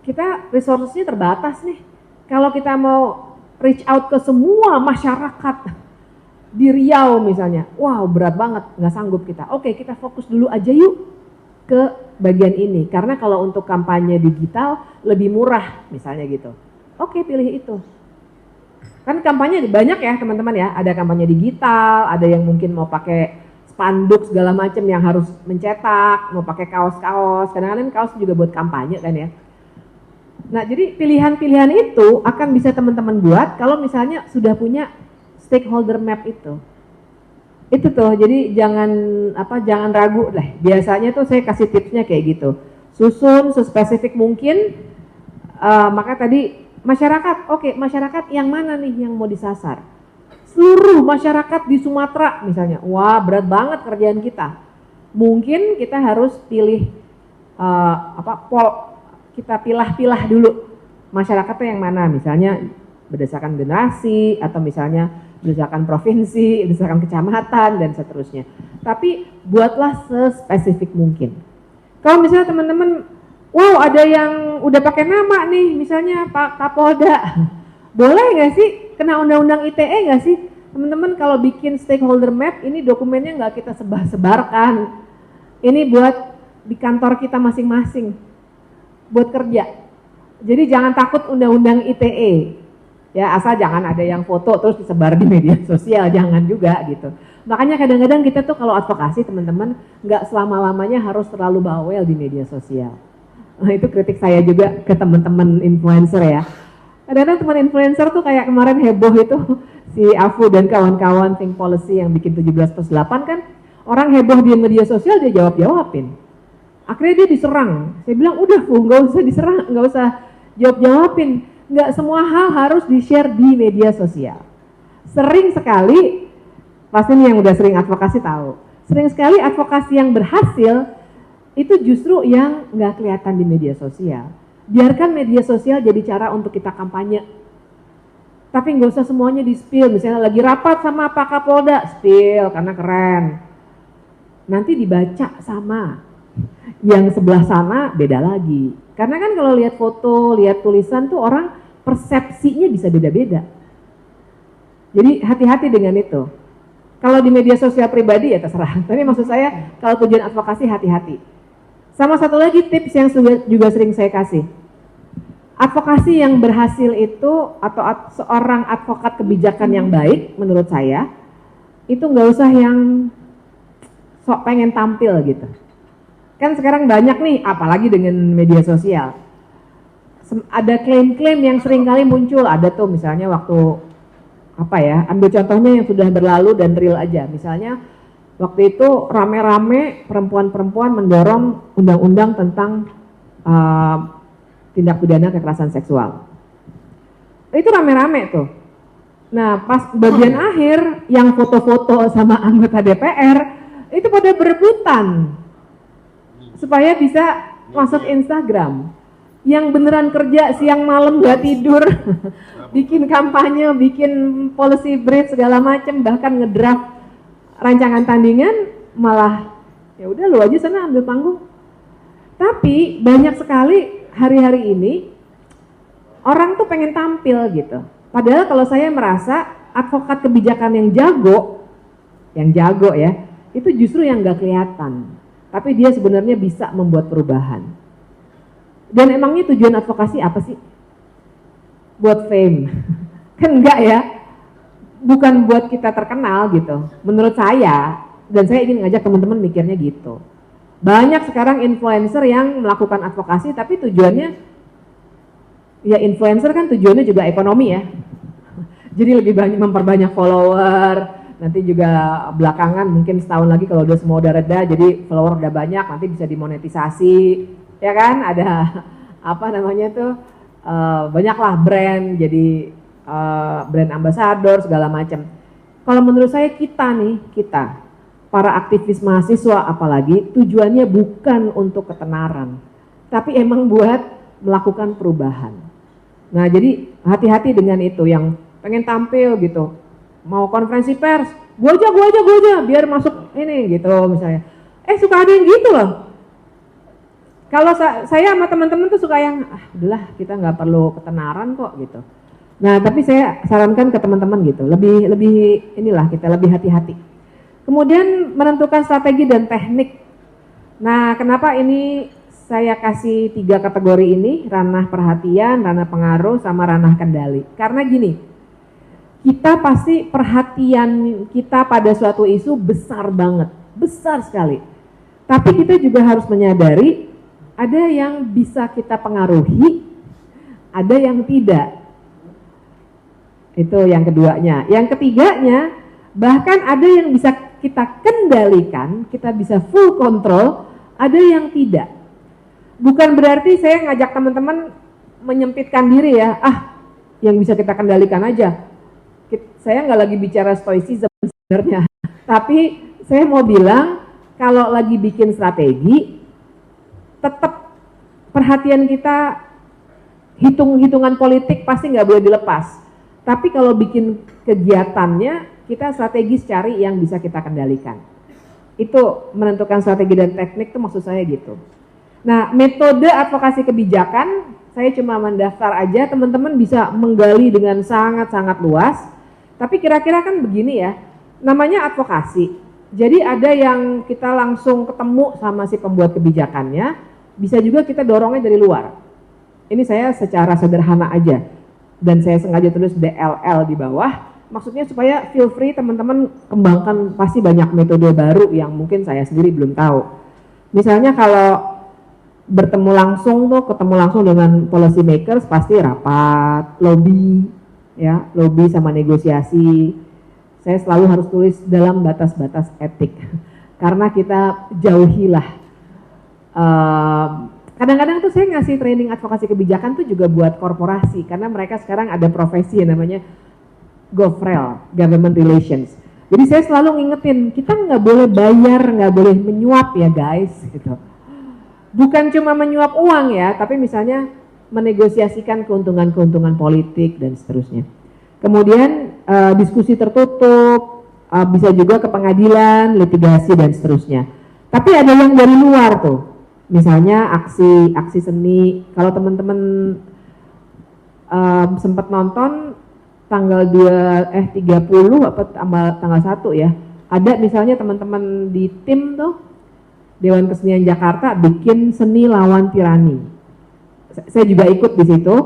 kita resource-nya terbatas nih. Kalau kita mau reach out ke semua masyarakat di Riau misalnya, wow berat banget, nggak sanggup kita. Oke, kita fokus dulu aja yuk ke bagian ini. Karena kalau untuk kampanye digital lebih murah misalnya gitu. Oke, pilih itu. Kan kampanye banyak ya teman-teman ya, ada kampanye digital, ada yang mungkin mau pakai spanduk segala macam yang harus mencetak, mau pakai kaos-kaos, kadang-kadang kaos juga buat kampanye kan ya. Nah jadi pilihan-pilihan itu akan bisa teman-teman buat kalau misalnya sudah punya stakeholder map itu. Itu tuh, jadi jangan ragu lah. Biasanya tuh saya kasih tipsnya kayak gitu. Susun sespesifik mungkin, maka tadi masyarakat, oke, masyarakat yang mana nih yang mau disasar? Seluruh masyarakat di Sumatera misalnya, wah berat banget kerjaan kita. Mungkin kita harus pilih kita pilah-pilah dulu masyarakatnya yang mana, misalnya berdasarkan generasi atau misalnya berdasarkan provinsi, berdasarkan kecamatan dan seterusnya. Tapi buatlah sespesifik mungkin. Kalau misalnya teman-teman, wow ada yang udah pakai nama nih, misalnya Pak Kapolda, boleh nggak sih kena undang-undang ITE nggak sih? Teman-teman kalau bikin stakeholder map ini dokumennya nggak kita sebarkan. Ini buat di kantor kita masing-masing, buat kerja. Jadi jangan takut undang-undang ITE. Ya asal jangan ada yang foto terus disebar di media sosial, jangan juga gitu. Makanya kadang-kadang kita tuh kalau advokasi teman-teman nggak selama-lamanya harus terlalu bawel di media sosial. Nah, itu kritik saya juga ke teman-teman influencer ya. Kadang-kadang teman influencer tuh kayak kemarin heboh itu si Afu dan kawan-kawan Think Policy yang bikin 17+8 kan, orang heboh di media sosial dia jawab-jawabin. Akhirnya dia diserang. Saya bilang udah Fu, nggak usah diserang, nggak usah jawab-jawabin. Nggak semua hal harus di-share di media sosial. Sering sekali, pasti nih yang udah sering advokasi tahu, sering sekali advokasi yang berhasil itu justru yang nggak kelihatan di media sosial. Biarkan media sosial jadi cara untuk kita kampanye. Tapi nggak usah semuanya di-spill, misalnya lagi rapat sama Pak Kapolda, spill karena keren. Nanti dibaca sama yang sebelah sana beda lagi. Karena kan kalau lihat foto, lihat tulisan tuh orang persepsinya bisa beda-beda. Jadi hati-hati dengan itu. Kalau di media sosial pribadi ya terserah. Tapi maksud saya kalau tujuan advokasi hati-hati. Sama satu lagi tips yang juga sering saya kasih. Advokasi yang berhasil itu atau seorang advokat kebijakan yang baik menurut saya itu nggak usah yang sok pengen tampil gitu. Kan sekarang banyak nih, apalagi dengan media sosial. Ada klaim-klaim yang sering kali muncul, ada tuh misalnya waktu ambil contohnya yang sudah berlalu dan real aja. Misalnya waktu itu rame-rame perempuan-perempuan mendorong undang-undang tentang tindak pidana kekerasan seksual. Itu rame-rame tuh. Nah pas bagian akhir yang foto-foto sama anggota DPR itu pada berebutan supaya bisa masuk Instagram. Yang beneran kerja siang malam gak tidur, bikin kampanye, bikin policy brief segala macem, bahkan ngedraft rancangan tandingan, malah ya udah lu aja sana ambil panggung. Tapi banyak sekali hari-hari ini orang tuh pengen tampil gitu. Padahal kalau saya merasa advokat kebijakan yang jago ya, itu justru yang gak kelihatan. Tapi dia sebenarnya bisa membuat perubahan. Dan emangnya tujuan advokasi apa sih? Buat fame? Kan enggak ya? Bukan buat kita terkenal gitu. Menurut saya, dan saya ingin ngajak teman-teman mikirnya gitu. Banyak sekarang influencer yang melakukan advokasi tapi tujuannya, ya influencer kan tujuannya juga ekonomi ya. Jadi lebih banyak memperbanyak follower, nanti juga belakangan mungkin setahun lagi kalau udah semua udah reda jadi follower udah banyak nanti bisa dimonetisasi ya kan, ada banyaklah brand jadi brand ambassador segala macam. Kalau menurut saya kita para aktivis mahasiswa apalagi tujuannya bukan untuk ketenaran tapi emang buat melakukan perubahan. Nah jadi hati-hati dengan itu yang pengen tampil gitu, mau konferensi pers, gua aja, biar masuk ini gitu misalnya. Suka ada yang gitu loh. Kalau saya sama teman-teman tuh suka yang, udahlah kita nggak perlu ketenaran kok gitu. Nah tapi saya sarankan ke teman-teman gitu, lebih inilah kita lebih hati-hati. Kemudian menentukan strategi dan teknik. Nah kenapa ini saya kasih 3 kategori ini, ranah perhatian, ranah pengaruh, sama ranah kendali. Karena gini, kita pasti perhatian kita pada suatu isu besar banget, besar sekali. Tapi kita juga harus menyadari ada yang bisa kita pengaruhi, ada yang tidak. Itu yang keduanya. Yang ketiganya, bahkan ada yang bisa kita kendalikan, kita bisa full control, ada yang tidak. Bukan berarti saya ngajak teman-teman menyempitkan diri ya, yang bisa kita kendalikan aja. Saya nggak lagi bicara stoicism sebenarnya, tapi saya mau bilang kalau lagi bikin strategi, tetap perhatian kita hitung-hitungan politik pasti nggak boleh dilepas. Tapi kalau bikin kegiatannya, kita strategis cari yang bisa kita kendalikan. Itu menentukan strategi dan teknik itu maksud saya gitu. Nah metode advokasi kebijakan, saya cuma mendaftar aja, teman-teman bisa menggali dengan sangat-sangat luas. Tapi kira-kira kan begini ya, namanya advokasi. Jadi ada yang kita langsung ketemu sama si pembuat kebijakannya, bisa juga kita dorongnya dari luar. Ini saya secara sederhana aja, dan saya sengaja tulis DLL di bawah, maksudnya supaya feel free teman-teman kembangkan, pasti banyak metode baru yang mungkin saya sendiri belum tahu. Misalnya kalau bertemu langsung dengan policy makers pasti rapat, lobby, ya, lobby sama negosiasi. Saya selalu harus tulis dalam batas-batas etik karena kita jauhilah. Kadang-kadang tuh saya ngasih training advokasi kebijakan tuh juga buat korporasi karena mereka sekarang ada profesi yang namanya GovRel, Government Relations. Jadi saya selalu ngingetin kita nggak boleh bayar, nggak boleh menyuap ya guys gitu. Bukan cuma menyuap uang ya, tapi misalnya menegosiasikan keuntungan-keuntungan politik dan seterusnya. Kemudian diskusi tertutup, bisa juga ke pengadilan, litigasi dan seterusnya. Tapi ada yang dari luar tuh, Misalnya aksi seni. Kalau teman-teman sempat nonton tanggal 30 apa tanggal 1 ya. Ada misalnya teman-teman di tim tuh Dewan Kesenian Jakarta bikin seni lawan tirani. Saya juga ikut di situ,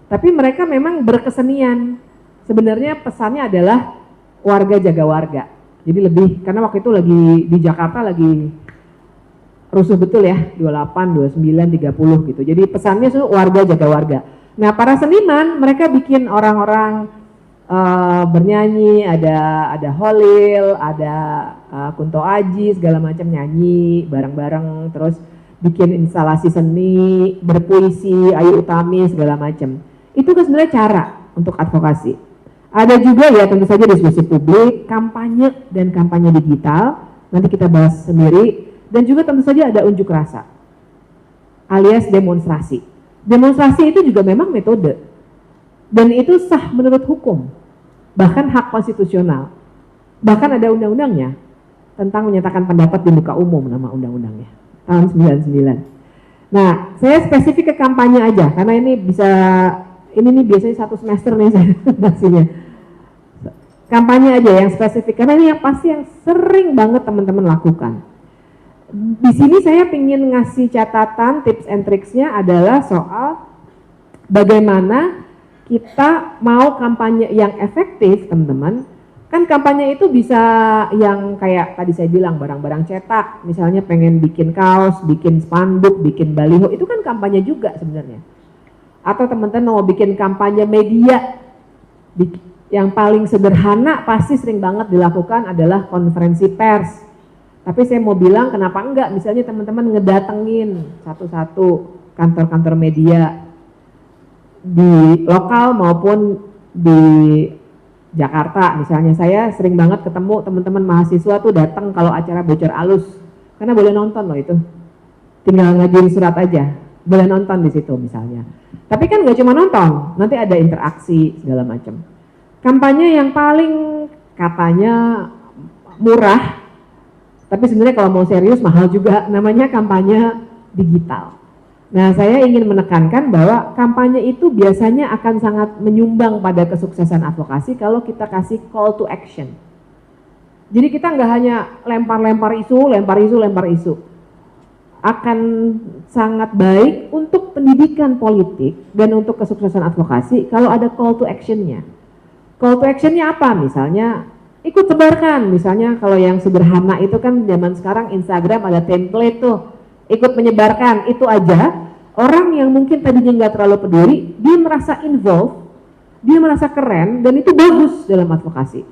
tapi mereka memang berkesenian. Sebenarnya pesannya adalah warga jaga warga. Jadi lebih karena waktu itu lagi di Jakarta lagi rusuh betul ya, 28, 29, 30 gitu. Jadi pesannya tuh warga jaga warga. Nah, para seniman mereka bikin orang-orang bernyanyi, ada Holil, ada Kunto Aji, segala macam nyanyi bareng-bareng, terus bikin instalasi seni, berpuisi, Ayu Utami, segala macam. Itu kan sebenarnya cara untuk advokasi. Ada juga ya tentu saja diskusi publik, kampanye dan kampanye digital, nanti kita bahas sendiri, dan juga tentu saja ada unjuk rasa, alias demonstrasi. Demonstrasi itu juga memang metode, dan itu sah menurut hukum, bahkan hak konstitusional. Bahkan ada undang-undangnya tentang menyatakan pendapat di muka umum, nama undang-undangnya tahun 99. Nah, saya spesifik ke kampanye aja karena ini nih biasanya 1 semester nih saya ngasihnya. Kampanye aja yang spesifik karena ini yang pasti yang sering banget teman-teman lakukan. Di sini saya ingin ngasih catatan tips and tricksnya adalah soal bagaimana kita mau kampanye yang efektif, teman-teman. Kan kampanye itu bisa yang kayak tadi saya bilang barang-barang cetak, misalnya pengen bikin kaos, bikin spanduk, bikin baliho, itu kan kampanye juga sebenarnya. Atau teman-teman mau bikin kampanye media, yang paling sederhana pasti sering banget dilakukan adalah konferensi pers. Tapi saya mau bilang kenapa enggak, misalnya teman-teman ngedatengin satu-satu kantor-kantor media di lokal maupun di Jakarta. Misalnya saya sering banget ketemu teman-teman mahasiswa tuh datang kalau acara bocor alus, karena boleh nonton loh itu, tinggal ngajuin surat aja, boleh nonton di situ misalnya. Tapi kan nggak cuma nonton, nanti ada interaksi segala macam. Kampanye yang paling katanya murah, tapi sebenarnya kalau mau serius mahal juga, namanya kampanye digital. Nah, saya ingin menekankan bahwa kampanye itu biasanya akan sangat menyumbang pada kesuksesan advokasi kalau kita kasih call to action. Jadi kita nggak hanya lempar isu. Akan sangat baik untuk pendidikan politik dan untuk kesuksesan advokasi kalau ada call to action-nya. Call to action-nya apa? Misalnya ikut sebarkan, misalnya kalau yang sederhana itu kan zaman sekarang Instagram ada template tuh, ikut menyebarkan, itu aja. Orang yang mungkin tadinya nggak terlalu peduli, dia merasa involved, dia merasa keren, dan itu bagus dalam advokasi.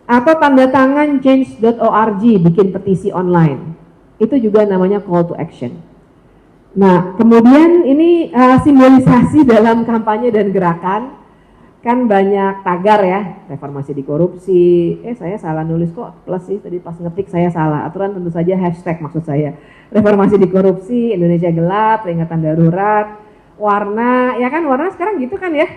Atau tanda tangan change.org, bikin petisi online, itu juga namanya call to action. Nah, kemudian ini simbolisasi dalam kampanye dan gerakan, kan banyak tagar ya, reformasi di korupsi, saya salah nulis kok, plus sih tadi pas ngetik saya salah, aturan tentu saja hashtag maksud saya, reformasi di korupsi, Indonesia gelap, peringatan darurat, warna, ya kan warna sekarang gitu kan ya,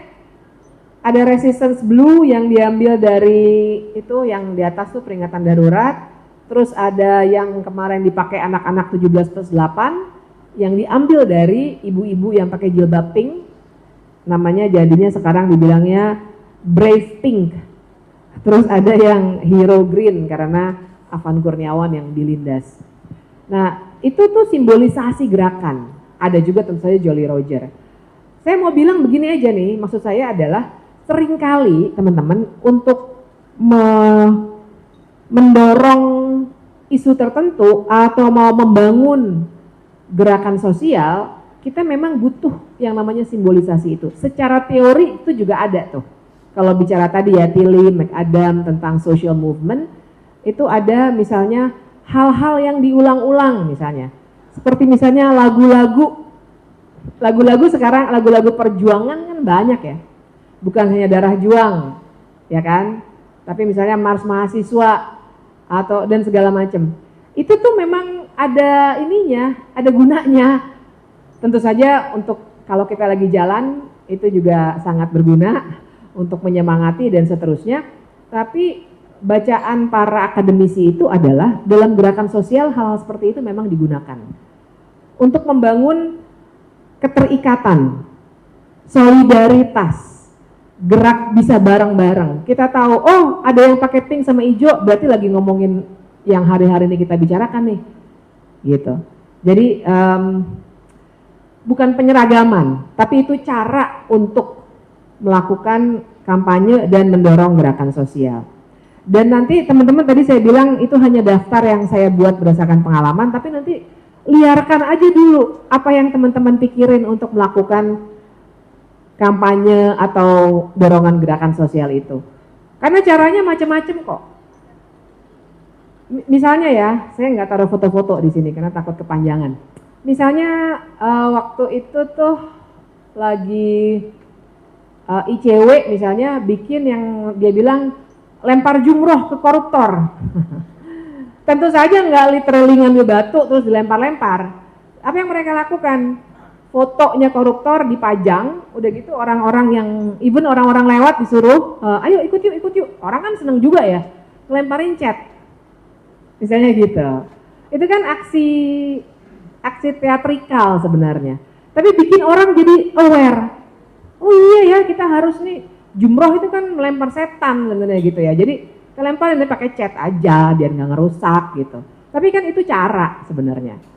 ada resistance blue yang diambil dari itu yang di atas tuh peringatan darurat, terus ada yang kemarin dipakai anak-anak 17+8, yang diambil dari ibu-ibu yang pakai jilbab pink, namanya jadinya sekarang dibilangnya Brave Pink. Terus ada yang Hero Green karena Afan Kurniawan yang dilindas. Nah, itu tuh simbolisasi gerakan. Ada juga tentu saja Jolly Roger. Saya mau bilang begini aja nih, maksud saya adalah seringkali teman-teman untuk mendorong isu tertentu atau mau membangun gerakan sosial, kita memang butuh yang namanya simbolisasi itu. Secara teori itu juga ada tuh. Kalau bicara tadi ya Tilly, McAdam tentang social movement, itu ada misalnya hal-hal yang diulang-ulang misalnya. Seperti misalnya lagu-lagu sekarang, lagu-lagu perjuangan kan banyak ya. Bukan hanya darah juang, ya kan? Tapi misalnya Mars Mahasiswa atau dan segala macam. Itu tuh memang ada ininya, ada gunanya. Tentu saja untuk kalau kita lagi jalan itu juga sangat berguna untuk menyemangati dan seterusnya. Tapi bacaan para akademisi itu adalah dalam gerakan sosial hal-hal seperti itu memang digunakan. untuk membangun keterikatan, solidaritas, gerak bisa bareng-bareng. Kita tahu, oh ada yang pakai pink sama hijau, berarti lagi ngomongin yang hari-hari ini kita bicarakan nih, gitu. Jadi bukan penyeragaman, tapi itu cara untuk melakukan kampanye dan mendorong gerakan sosial. Dan nanti teman-teman tadi saya bilang itu hanya daftar yang saya buat berdasarkan pengalaman, tapi nanti liarkan aja dulu apa yang teman-teman pikirin untuk melakukan kampanye atau dorongan gerakan sosial itu. Karena caranya macam-macam kok. Misalnya ya, saya nggak taruh foto-foto di sini karena takut kepanjangan. Misalnya waktu itu tuh lagi ICW misalnya bikin yang dia bilang lempar jumroh ke koruptor. Tentu saja nggak literally ngambil batu terus dilempar-lempar. Apa yang mereka lakukan? Fotonya koruptor dipajang, udah gitu orang-orang yang, even orang-orang lewat disuruh, ayo ikut yuk. Orang kan seneng juga ya, ngelemparin cat. Misalnya gitu. Itu kan aksi teatrikal sebenarnya. Tapi bikin orang jadi aware. Oh iya ya, kita harus nih, jumroh itu kan melempar setan sebenarnya gitu ya. Jadi kita lemparin pakai cat aja biar nggak ngerusak gitu. Tapi kan itu cara sebenarnya.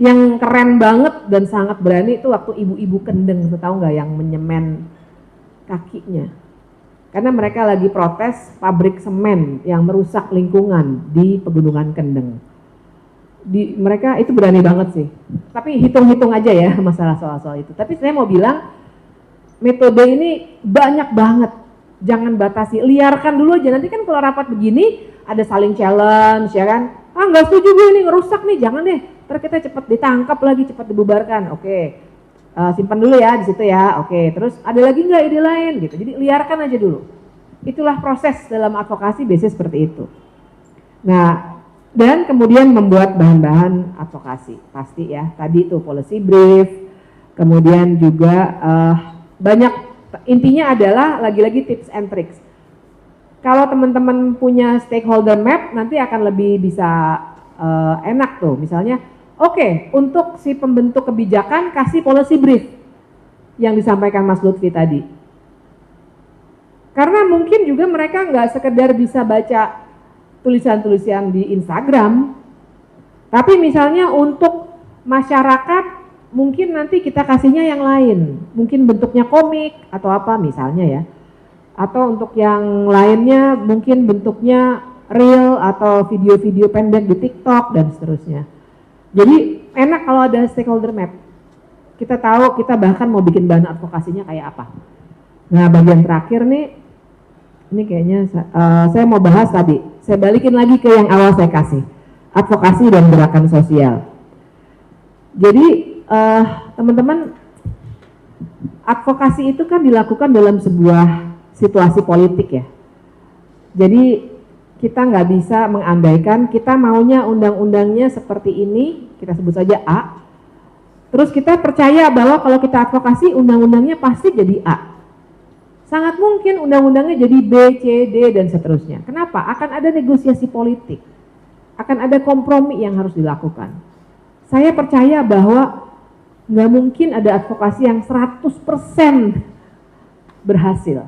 Yang keren banget dan sangat berani itu waktu ibu-ibu Kendeng, tahu nggak, yang menyemen kakinya. Karena mereka lagi protes pabrik semen yang merusak lingkungan di Pegunungan Kendeng. Mereka itu berani banget sih. Tapi hitung-hitung aja ya masalah soal-soal itu. Tapi saya mau bilang metode ini banyak banget. Jangan batasi, liarkan dulu aja. Nanti kan kalau rapat begini ada saling challenge ya kan. Ah nggak setuju gue ini ngerusak nih, jangan deh. Ntar kita cepat ditangkap lagi, cepat dibubarkan. Oke, simpan dulu ya di situ ya. Oke, terus ada lagi nggak ide lain gitu. Jadi liarkan aja dulu. Itulah proses dalam advokasi biasanya seperti itu. Nah, dan kemudian membuat bahan-bahan advokasi. Pasti ya, tadi itu policy brief, kemudian juga banyak, intinya adalah lagi-lagi tips and tricks. Kalau teman-teman punya stakeholder map, nanti akan lebih bisa enak tuh. Misalnya, oke, untuk si pembentuk kebijakan kasih policy brief yang disampaikan Mas Lutfi tadi. Karena mungkin juga mereka nggak sekedar bisa baca tulisan-tulisan di Instagram, tapi misalnya untuk masyarakat mungkin nanti kita kasihnya yang lain, mungkin bentuknya komik atau apa misalnya ya. Atau untuk yang lainnya mungkin bentuknya reel atau video-video pendek di TikTok dan seterusnya. Jadi enak kalau ada stakeholder map. Kita tahu, kita bahkan mau bikin bahan advokasinya kayak apa. Nah bagian terakhir nih, ini kayaknya saya mau bahas tadi. Saya balikin lagi ke yang awal saya kasih, advokasi dan gerakan sosial. Jadi teman-teman, advokasi itu kan dilakukan dalam sebuah situasi politik ya. Jadi kita nggak bisa mengandaikan kita maunya undang-undangnya seperti ini, kita sebut saja A. Terus kita percaya bahwa kalau kita advokasi undang-undangnya pasti jadi A. Sangat mungkin undang-undangnya jadi B, C, D dan seterusnya. Kenapa? Akan ada negosiasi politik. Akan ada kompromi yang harus dilakukan. Saya percaya bahwa nggak mungkin ada advokasi yang 100% berhasil.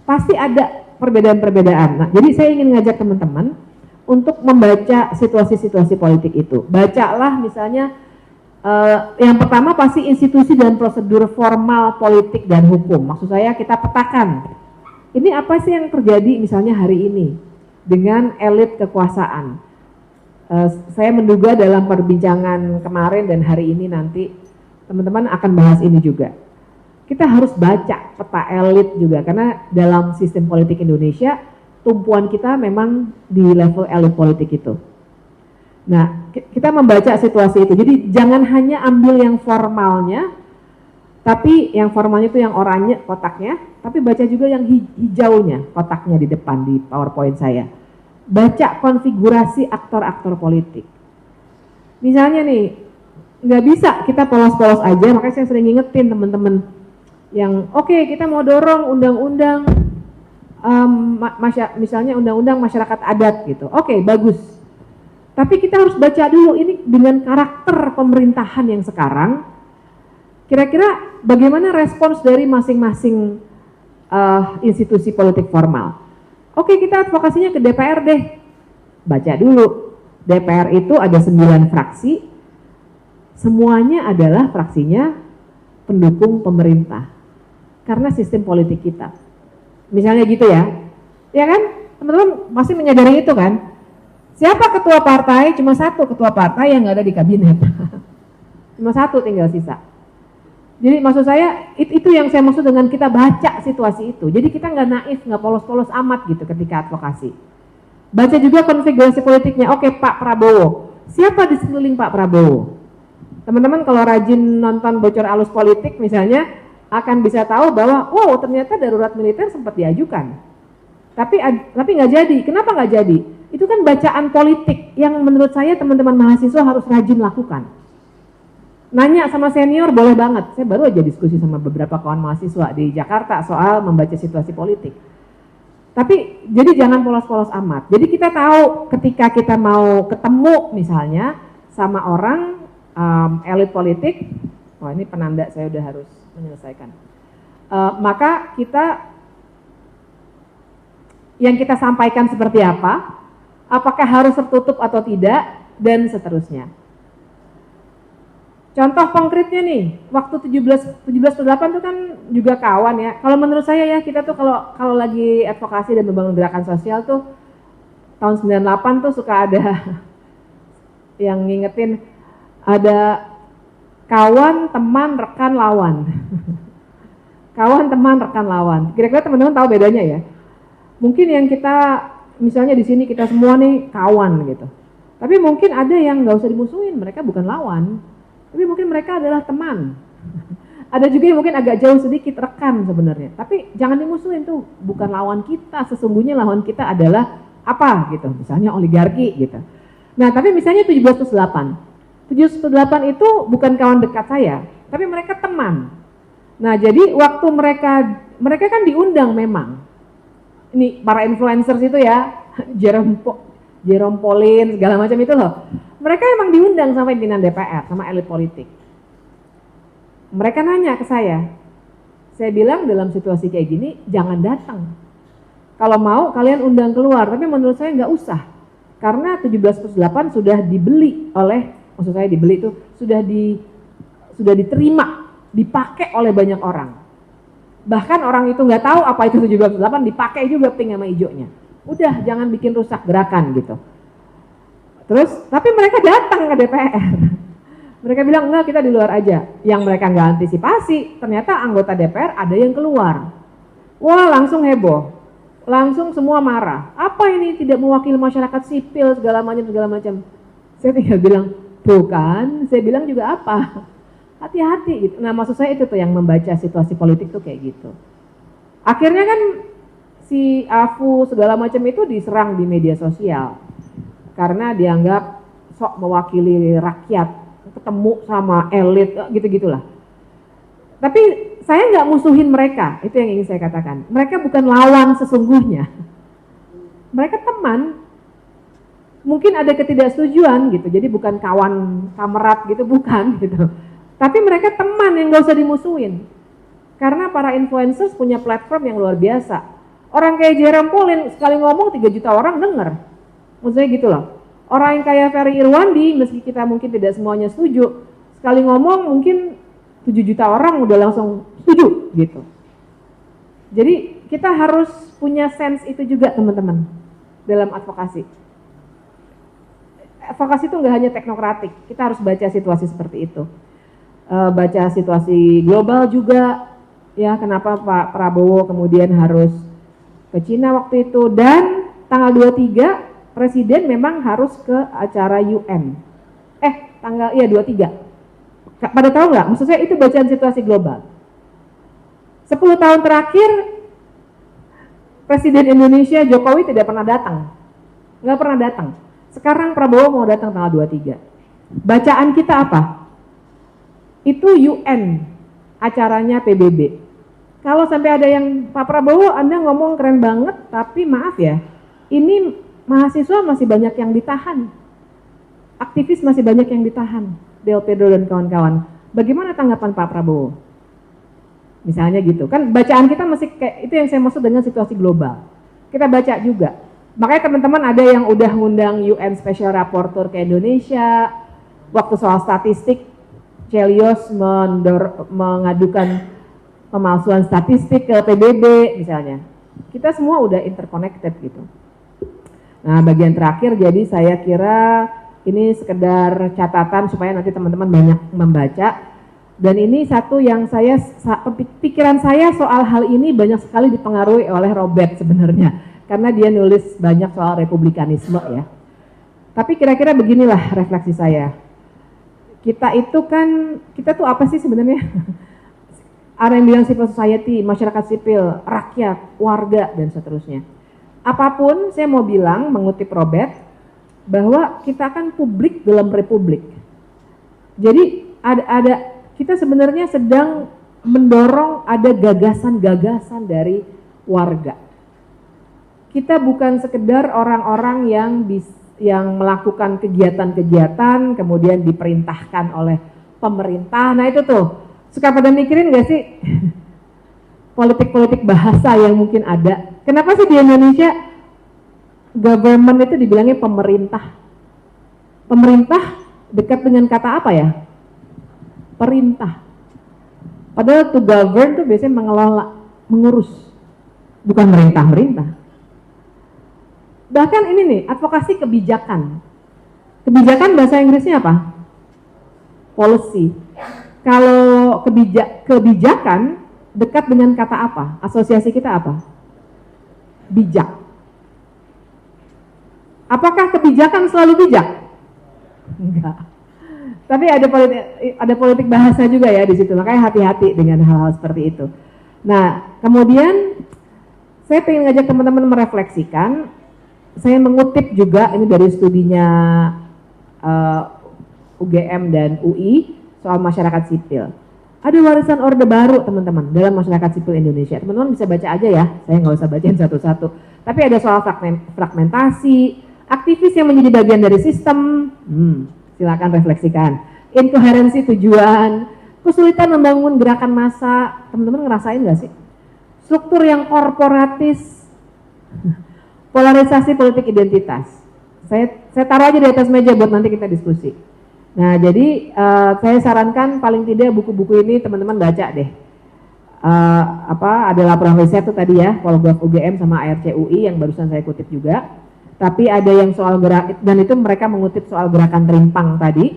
Pasti ada perbedaan-perbedaan. Nah, jadi saya ingin ngajak teman-teman untuk membaca situasi-situasi politik itu. Bacalah misalnya yang pertama pasti institusi dan prosedur formal politik dan hukum. Maksud saya kita petakan. Ini apa sih yang terjadi misalnya hari ini dengan elit kekuasaan. Saya menduga dalam perbincangan kemarin dan hari ini nanti teman-teman akan bahas ini juga. Kita harus baca peta elit juga karena dalam sistem politik Indonesia tumpuan kita memang di level elit politik itu. Nah, kita membaca situasi itu. Jadi jangan hanya ambil yang formalnya, tapi yang formalnya itu yang oranye kotaknya, tapi baca juga yang hijaunya kotaknya di depan di PowerPoint saya. Baca konfigurasi aktor-aktor politik. Misalnya nih, nggak bisa kita polos-polos aja, makanya saya sering ngingetin teman-teman yang oke, kita mau dorong undang-undang misalnya undang-undang masyarakat adat gitu. Oke, bagus. Tapi kita harus baca dulu ini dengan karakter pemerintahan yang sekarang, kira-kira bagaimana respons dari masing-masing institusi politik formal. Oke, kita advokasinya ke DPR deh. Baca dulu. DPR itu ada 9 fraksi, semuanya adalah fraksinya pendukung pemerintah. Karena sistem politik kita. Misalnya gitu ya. Ya kan? Teman-teman masih menyadari itu kan? Siapa ketua partai? Cuma satu ketua partai yang nggak ada di kabinet. Cuma satu tinggal sisa. Jadi maksud saya itu yang saya maksud dengan kita baca situasi itu. Jadi kita nggak naif, nggak polos-polos amat gitu ketika advokasi. Baca juga konfigurasi politiknya. Oke, Pak Prabowo. Siapa di sekeliling Pak Prabowo? Teman-teman kalau rajin nonton Bocor Alus Politik misalnya akan bisa tahu bahwa wow ternyata darurat militer sempat diajukan. Tapi nggak jadi. Kenapa nggak jadi? Itu kan bacaan politik yang menurut saya teman-teman mahasiswa harus rajin lakukan. Nanya sama senior boleh banget. Saya baru aja diskusi sama beberapa kawan mahasiswa di Jakarta soal membaca situasi politik. Tapi jadi jangan polos-polos amat. Jadi kita tahu ketika kita mau ketemu misalnya sama orang elit politik, oh ini penanda saya udah harus menyelesaikan. Maka yang kita sampaikan seperti apa, apakah harus tertutup atau tidak, dan seterusnya. Contoh konkretnya nih, waktu 17/8 itu kan juga kawan ya. Kalau menurut saya ya, kita tuh kalau lagi advokasi dan membangun gerakan sosial tuh tahun 98 tuh suka ada yang ngingetin ada kawan, teman, rekan, lawan. Kawan, teman, rekan, lawan. Kira-kira teman-teman tahu bedanya ya? Mungkin yang kita misalnya di sini kita semua nih kawan gitu. Tapi mungkin ada yang nggak usah dimusuhin, mereka bukan lawan. Tapi mungkin mereka adalah teman. Ada juga yang mungkin agak jauh sedikit rekan sebenarnya. Tapi jangan dimusuhin tuh, bukan lawan kita. Sesungguhnya lawan kita adalah apa gitu. Misalnya oligarki gitu. Nah tapi misalnya 17/8. 17/8 itu bukan kawan dekat saya, tapi mereka teman. Nah jadi waktu mereka kan diundang memang. Ini para influencers itu ya, Jerome Pauline segala macam itu loh. Mereka emang diundang sama pimpinan DPR, sama elit politik. Mereka nanya ke saya bilang dalam situasi kayak gini jangan datang. Kalau mau kalian undang keluar, tapi menurut saya nggak usah. Karena 17/8 sudah dibeli oleh, maksud saya dibeli itu sudah diterima, dipakai oleh banyak orang. Bahkan orang itu nggak tahu apa itu 17/8, dipakai juga pink sama hijaunya. Udah jangan bikin rusak gerakan gitu. Terus, tapi mereka datang ke DPR. Mereka bilang, enggak kita di luar aja. Yang mereka nggak antisipasi, ternyata anggota DPR ada yang keluar. Wah langsung heboh. Langsung semua marah. Apa ini tidak mewakili masyarakat sipil segala macam. Saya tinggal bilang, bukan. Saya bilang juga apa? Hati-hati gitu. Nah maksud saya itu tuh yang membaca situasi politik tuh kayak gitu. Akhirnya kan si Afu segala macam itu diserang di media sosial. Karena dianggap sok mewakili rakyat, ketemu sama elit, gitu-gitulah. Tapi saya nggak musuhin mereka, itu yang ingin saya katakan. Mereka bukan lawan sesungguhnya. Mereka teman, mungkin ada ketidaksetujuan gitu, jadi bukan kawan kamerat gitu, bukan gitu. Tapi mereka teman yang nggak usah dimusuhin. Karena para influencers punya platform yang luar biasa. Orang kayak Jerome Pauline sekali ngomong 3 juta orang denger. Maksudnya gitu loh. Orang yang kayak Ferry Irwandi, meski kita mungkin tidak semuanya setuju, sekali ngomong mungkin 7 juta orang udah langsung setuju gitu. Jadi kita harus punya sense itu juga teman-teman dalam advokasi. Advokasi itu nggak hanya teknokratik, kita harus baca situasi seperti itu. Baca situasi global juga, ya kenapa Pak Prabowo kemudian harus ke Cina waktu itu, dan tanggal 23 Presiden memang harus ke acara UN. Tanggal 23. Pada tahu nggak? Maksud saya itu bacaan situasi global. 10 tahun terakhir Presiden Indonesia Jokowi tidak pernah datang. Nggak pernah datang. Sekarang Prabowo mau datang tanggal 23. Bacaan kita apa? Itu UN, acaranya PBB. Kalau sampai ada yang Pak Prabowo Anda ngomong keren banget, tapi maaf ya, ini mahasiswa masih banyak yang ditahan. aktivis masih banyak yang ditahan, Del Pedro dan kawan-kawan. Bagaimana tanggapan Pak Prabowo? Misalnya gitu, kan bacaan kita masih kayak, itu yang saya maksud dengan situasi global. Kita baca juga. Makanya teman-teman ada yang udah ngundang UN Special Rapporteur ke Indonesia, waktu soal statistik, Celios mengadukan pemalsuan statistik ke PBB misalnya. Kita semua udah interconnected gitu. Nah, bagian terakhir jadi saya kira ini sekedar catatan supaya nanti teman-teman banyak membaca. Dan ini satu yang pikiran saya soal hal ini banyak sekali dipengaruhi oleh Robert sebenarnya. Karena dia nulis banyak soal republikanisme ya. Tapi kira-kira beginilah refleksi saya. Kita tuh apa sih sebenarnya? Ada yang bilang civil society, masyarakat sipil, rakyat, warga, dan seterusnya. Apapun, saya mau bilang, mengutip Robert, bahwa kita kan publik dalam republik. Jadi kita sebenarnya sedang mendorong ada gagasan-gagasan dari warga. Kita bukan sekedar orang-orang yang melakukan kegiatan-kegiatan, kemudian diperintahkan oleh pemerintah. Nah itu tuh, suka pada mikirin gak sih politik-politik bahasa yang mungkin ada? Kenapa sih di Indonesia government itu dibilangnya pemerintah? Pemerintah dekat dengan kata apa ya? Perintah. Padahal to govern tuh biasanya mengelola, mengurus, bukan merintah-merintah. Bahkan ini nih, advokasi kebijakan. Kebijakan bahasa Inggrisnya apa? Policy. Kalau kebijakan dekat dengan kata apa? Asosiasi kita apa? Bijak. Apakah kebijakan selalu bijak? Enggak. Tapi ada politik bahasa juga ya di situ. Makanya hati-hati dengan hal-hal seperti itu. Nah, kemudian saya pengen ngajak teman-teman merefleksikan. Saya mengutip juga ini dari studinya UGM dan UI soal masyarakat sipil. Ada warisan Orde Baru teman-teman dalam masyarakat sipil Indonesia. Teman-teman bisa baca aja ya, saya nggak usah bacain satu-satu. Tapi ada soal fragmentasi, aktivis yang menjadi bagian dari sistem, silakan refleksikan. Inkoherensi tujuan, kesulitan membangun gerakan massa, teman-teman ngerasain nggak sih? Struktur yang korporatis, polarisasi politik identitas. Saya taruh aja di atas meja buat nanti kita diskusi. Nah, jadi saya sarankan paling tidak buku-buku ini teman-teman baca deh. Ada laporan riset tuh tadi ya, Polgov UGM sama ARC-UI yang barusan saya kutip juga. Tapi ada yang soal gerak, dan itu mereka mengutip soal gerakan Rimpang tadi.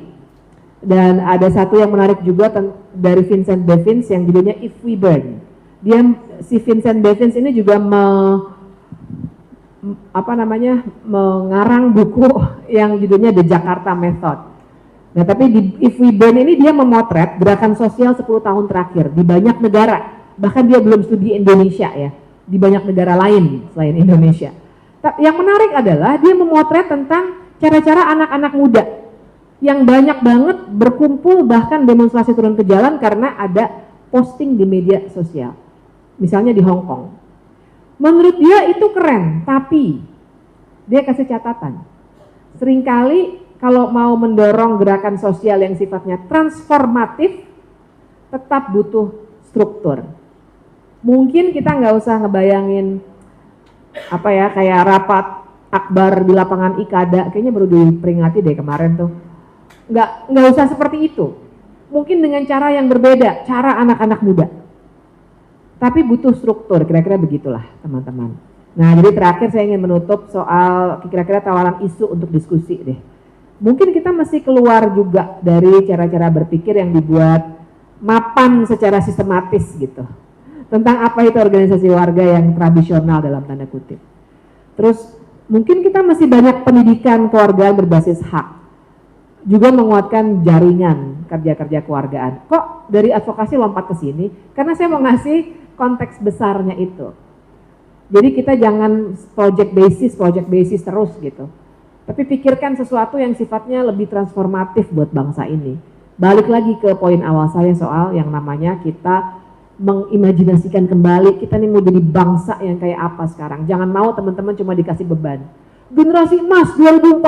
Dan ada satu yang menarik juga dari Vincent Bevins yang judulnya If We Burn. Si Vincent Bevins ini juga mengarang buku yang judulnya The Jakarta Method. Nah, tapi di If We Burn ini dia memotret gerakan sosial 10 tahun terakhir di banyak negara. Bahkan dia belum studi Indonesia ya, di banyak negara lain selain Indonesia. Yang menarik adalah dia memotret tentang cara-cara anak-anak muda yang banyak banget berkumpul bahkan demonstrasi turun ke jalan karena ada posting di media sosial. Misalnya di Hong Kong. Menurut dia itu keren, tapi dia kasih catatan. Seringkali kalau mau mendorong gerakan sosial yang sifatnya transformatif, tetap butuh struktur. Mungkin kita nggak usah ngebayangin kayak rapat akbar di lapangan Ikada, kayaknya baru diperingati deh kemarin tuh. Nggak usah seperti itu. Mungkin dengan cara yang berbeda, cara anak-anak muda. Tapi butuh struktur, kira-kira begitulah teman-teman. Nah, jadi terakhir saya ingin menutup soal kira-kira tawaran isu untuk diskusi deh. Mungkin kita mesti keluar juga dari cara-cara berpikir yang dibuat mapan secara sistematis gitu. Tentang apa itu organisasi warga yang tradisional dalam tanda kutip. Terus mungkin kita masih banyak pendidikan keluargaan berbasis hak. Juga menguatkan jaringan kerja-kerja keluargaan. Kok dari advokasi lompat ke sini? Karena saya mau ngasih konteks besarnya itu. Jadi kita jangan project basis terus gitu. Tapi pikirkan sesuatu yang sifatnya lebih transformatif buat bangsa ini. Balik lagi ke poin awal saya soal yang namanya kita mengimajinasikan kembali kita nih mau jadi bangsa yang kayak apa sekarang. Jangan mau teman-teman cuma dikasih beban. Generasi emas 2045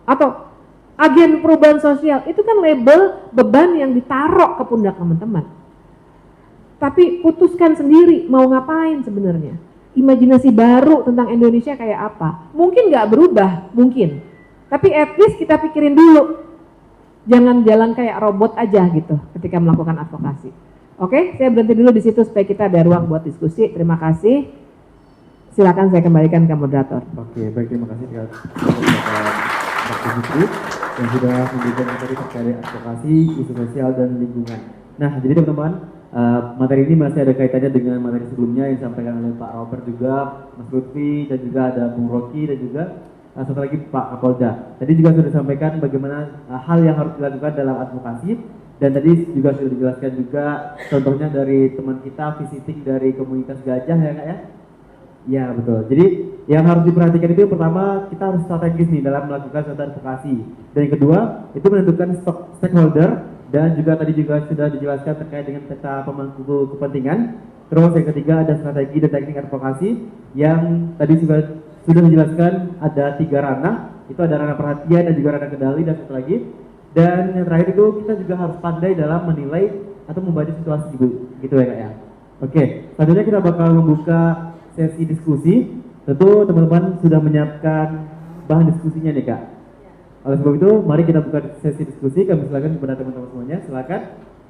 atau Agen perubahan sosial itu kan label beban yang ditaruh ke pundak teman-teman. Tapi putuskan sendiri mau ngapain sebenarnya. Imajinasi baru tentang Indonesia kayak apa. Mungkin nggak berubah, mungkin. Tapi at least kita pikirin dulu. Jangan jalan kayak robot aja gitu ketika melakukan advokasi. Oke, saya berhenti dulu di situ supaya kita ada ruang buat diskusi. Terima kasih. Silakan saya kembalikan ke moderator. Oke, baik, terima kasih sekali Mbak Fitri yang sudah memberikan materi terkait advokasi, isu sosial dan lingkungan. Nah, jadi teman-teman, materi ini masih ada kaitannya dengan materi sebelumnya yang disampaikan oleh Pak Robert juga, Mas Lutfi, dan juga ada Bung Rocky dan juga satu lagi Pak Kapolda. Tadi juga sudah disampaikan bagaimana hal yang harus dilakukan dalam advokasi, dan tadi juga sudah dijelaskan juga contohnya dari teman kita visiting dari komunitas gajah ya Kak ya. Ya betul. Jadi yang harus diperhatikan itu pertama kita harus strategis nih dalam melakukan suatu advokasi. Dan yang kedua itu menentukan stakeholder dan juga tadi juga sudah dijelaskan terkait dengan peta pemangku kepentingan. Terus yang ketiga ada strategi dan teknik advokasi yang tadi sudah dijelaskan ada 3 ranah. Itu ada ranah perhatian dan juga ranah kendali dan satu lagi. Dan yang terakhir itu kita juga harus pandai dalam menilai atau membaca situasi gitu ya Kak ya. Oke, selanjutnya kita bakal membuka sesi diskusi. Tentu teman-teman sudah menyiapkan bahan diskusinya nih Kak. Oleh sebab itu mari kita buka sesi diskusi. Kami silakan kepada teman-teman semuanya, silakan.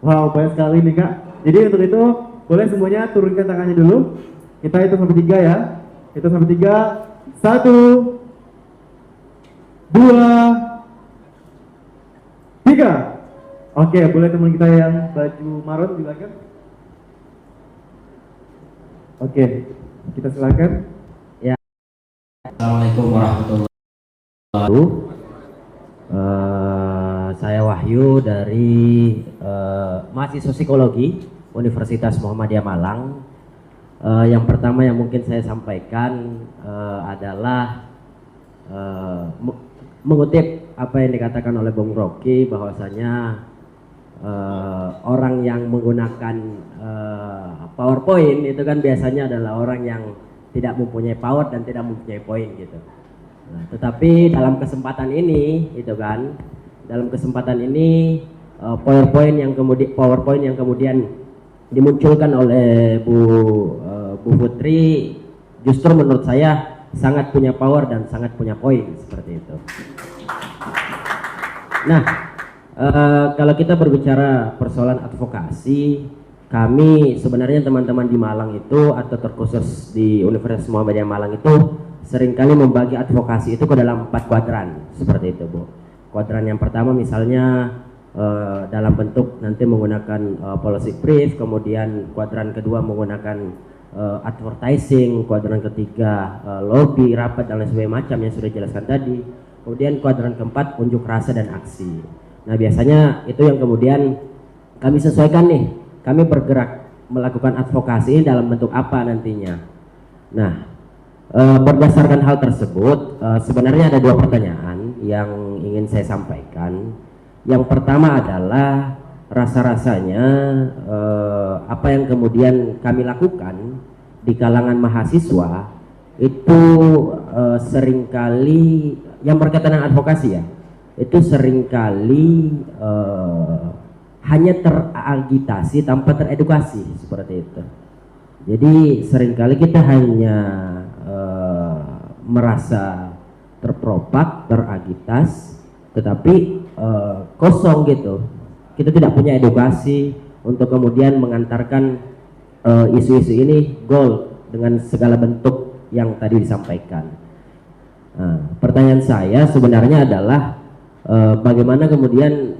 Wow, banyak sekali nih Kak. Jadi untuk itu boleh semuanya turunkan tangannya dulu. Kita hitung sampai 3 ya. Hitung sampai 3. 1 2 3. Oke, boleh teman kita yang baju marun silakan. Oke, kita silakan. Assalamualaikum warahmatullahi wabarakatuh. Saya Wahyu dari mahasiswa psikologi Universitas Muhammadiyah Malang. Yang pertama yang mungkin saya sampaikan adalah mengutip apa yang dikatakan oleh Bung Rocky bahwasanya orang yang menggunakan PowerPoint itu kan biasanya adalah orang yang tidak mempunyai power dan tidak mempunyai poin gitu. Nah, tetapi dalam kesempatan ini, itu kan, dalam kesempatan ini PowerPoint yang kemudian dimunculkan oleh Bu Putri justru menurut saya sangat punya power dan sangat punya poin seperti itu. Nah, kalau kita berbicara persoalan advokasi, kami sebenarnya teman-teman di Malang itu atau terkhusus di Universitas Muhammadiyah Malang itu seringkali membagi advokasi itu ke dalam 4 kuadran seperti itu Bu. Kuadran yang pertama misalnya dalam bentuk nanti menggunakan policy brief, kemudian kuadran kedua menggunakan advertising, kuadran ketiga lobby, rapat dan lain sebagainya macam yang sudah dijelaskan tadi. Kemudian kuadran keempat unjuk rasa dan aksi. Nah biasanya itu yang kemudian kami sesuaikan nih. Kami bergerak melakukan advokasi dalam bentuk apa nantinya. Nah, berdasarkan hal tersebut, sebenarnya ada 2 pertanyaan yang ingin saya sampaikan. Yang pertama adalah rasa-rasanya apa yang kemudian kami lakukan di kalangan mahasiswa itu seringkali yang berkaitan dengan advokasi ya, itu seringkali hanya teragitasi tanpa teredukasi seperti itu. Jadi seringkali kita hanya merasa terpropak, teragitas, tetapi kosong gitu. Kita tidak punya edukasi untuk kemudian mengantarkan isu-isu ini goal dengan segala bentuk yang tadi disampaikan. Nah, pertanyaan saya sebenarnya adalah bagaimana kemudian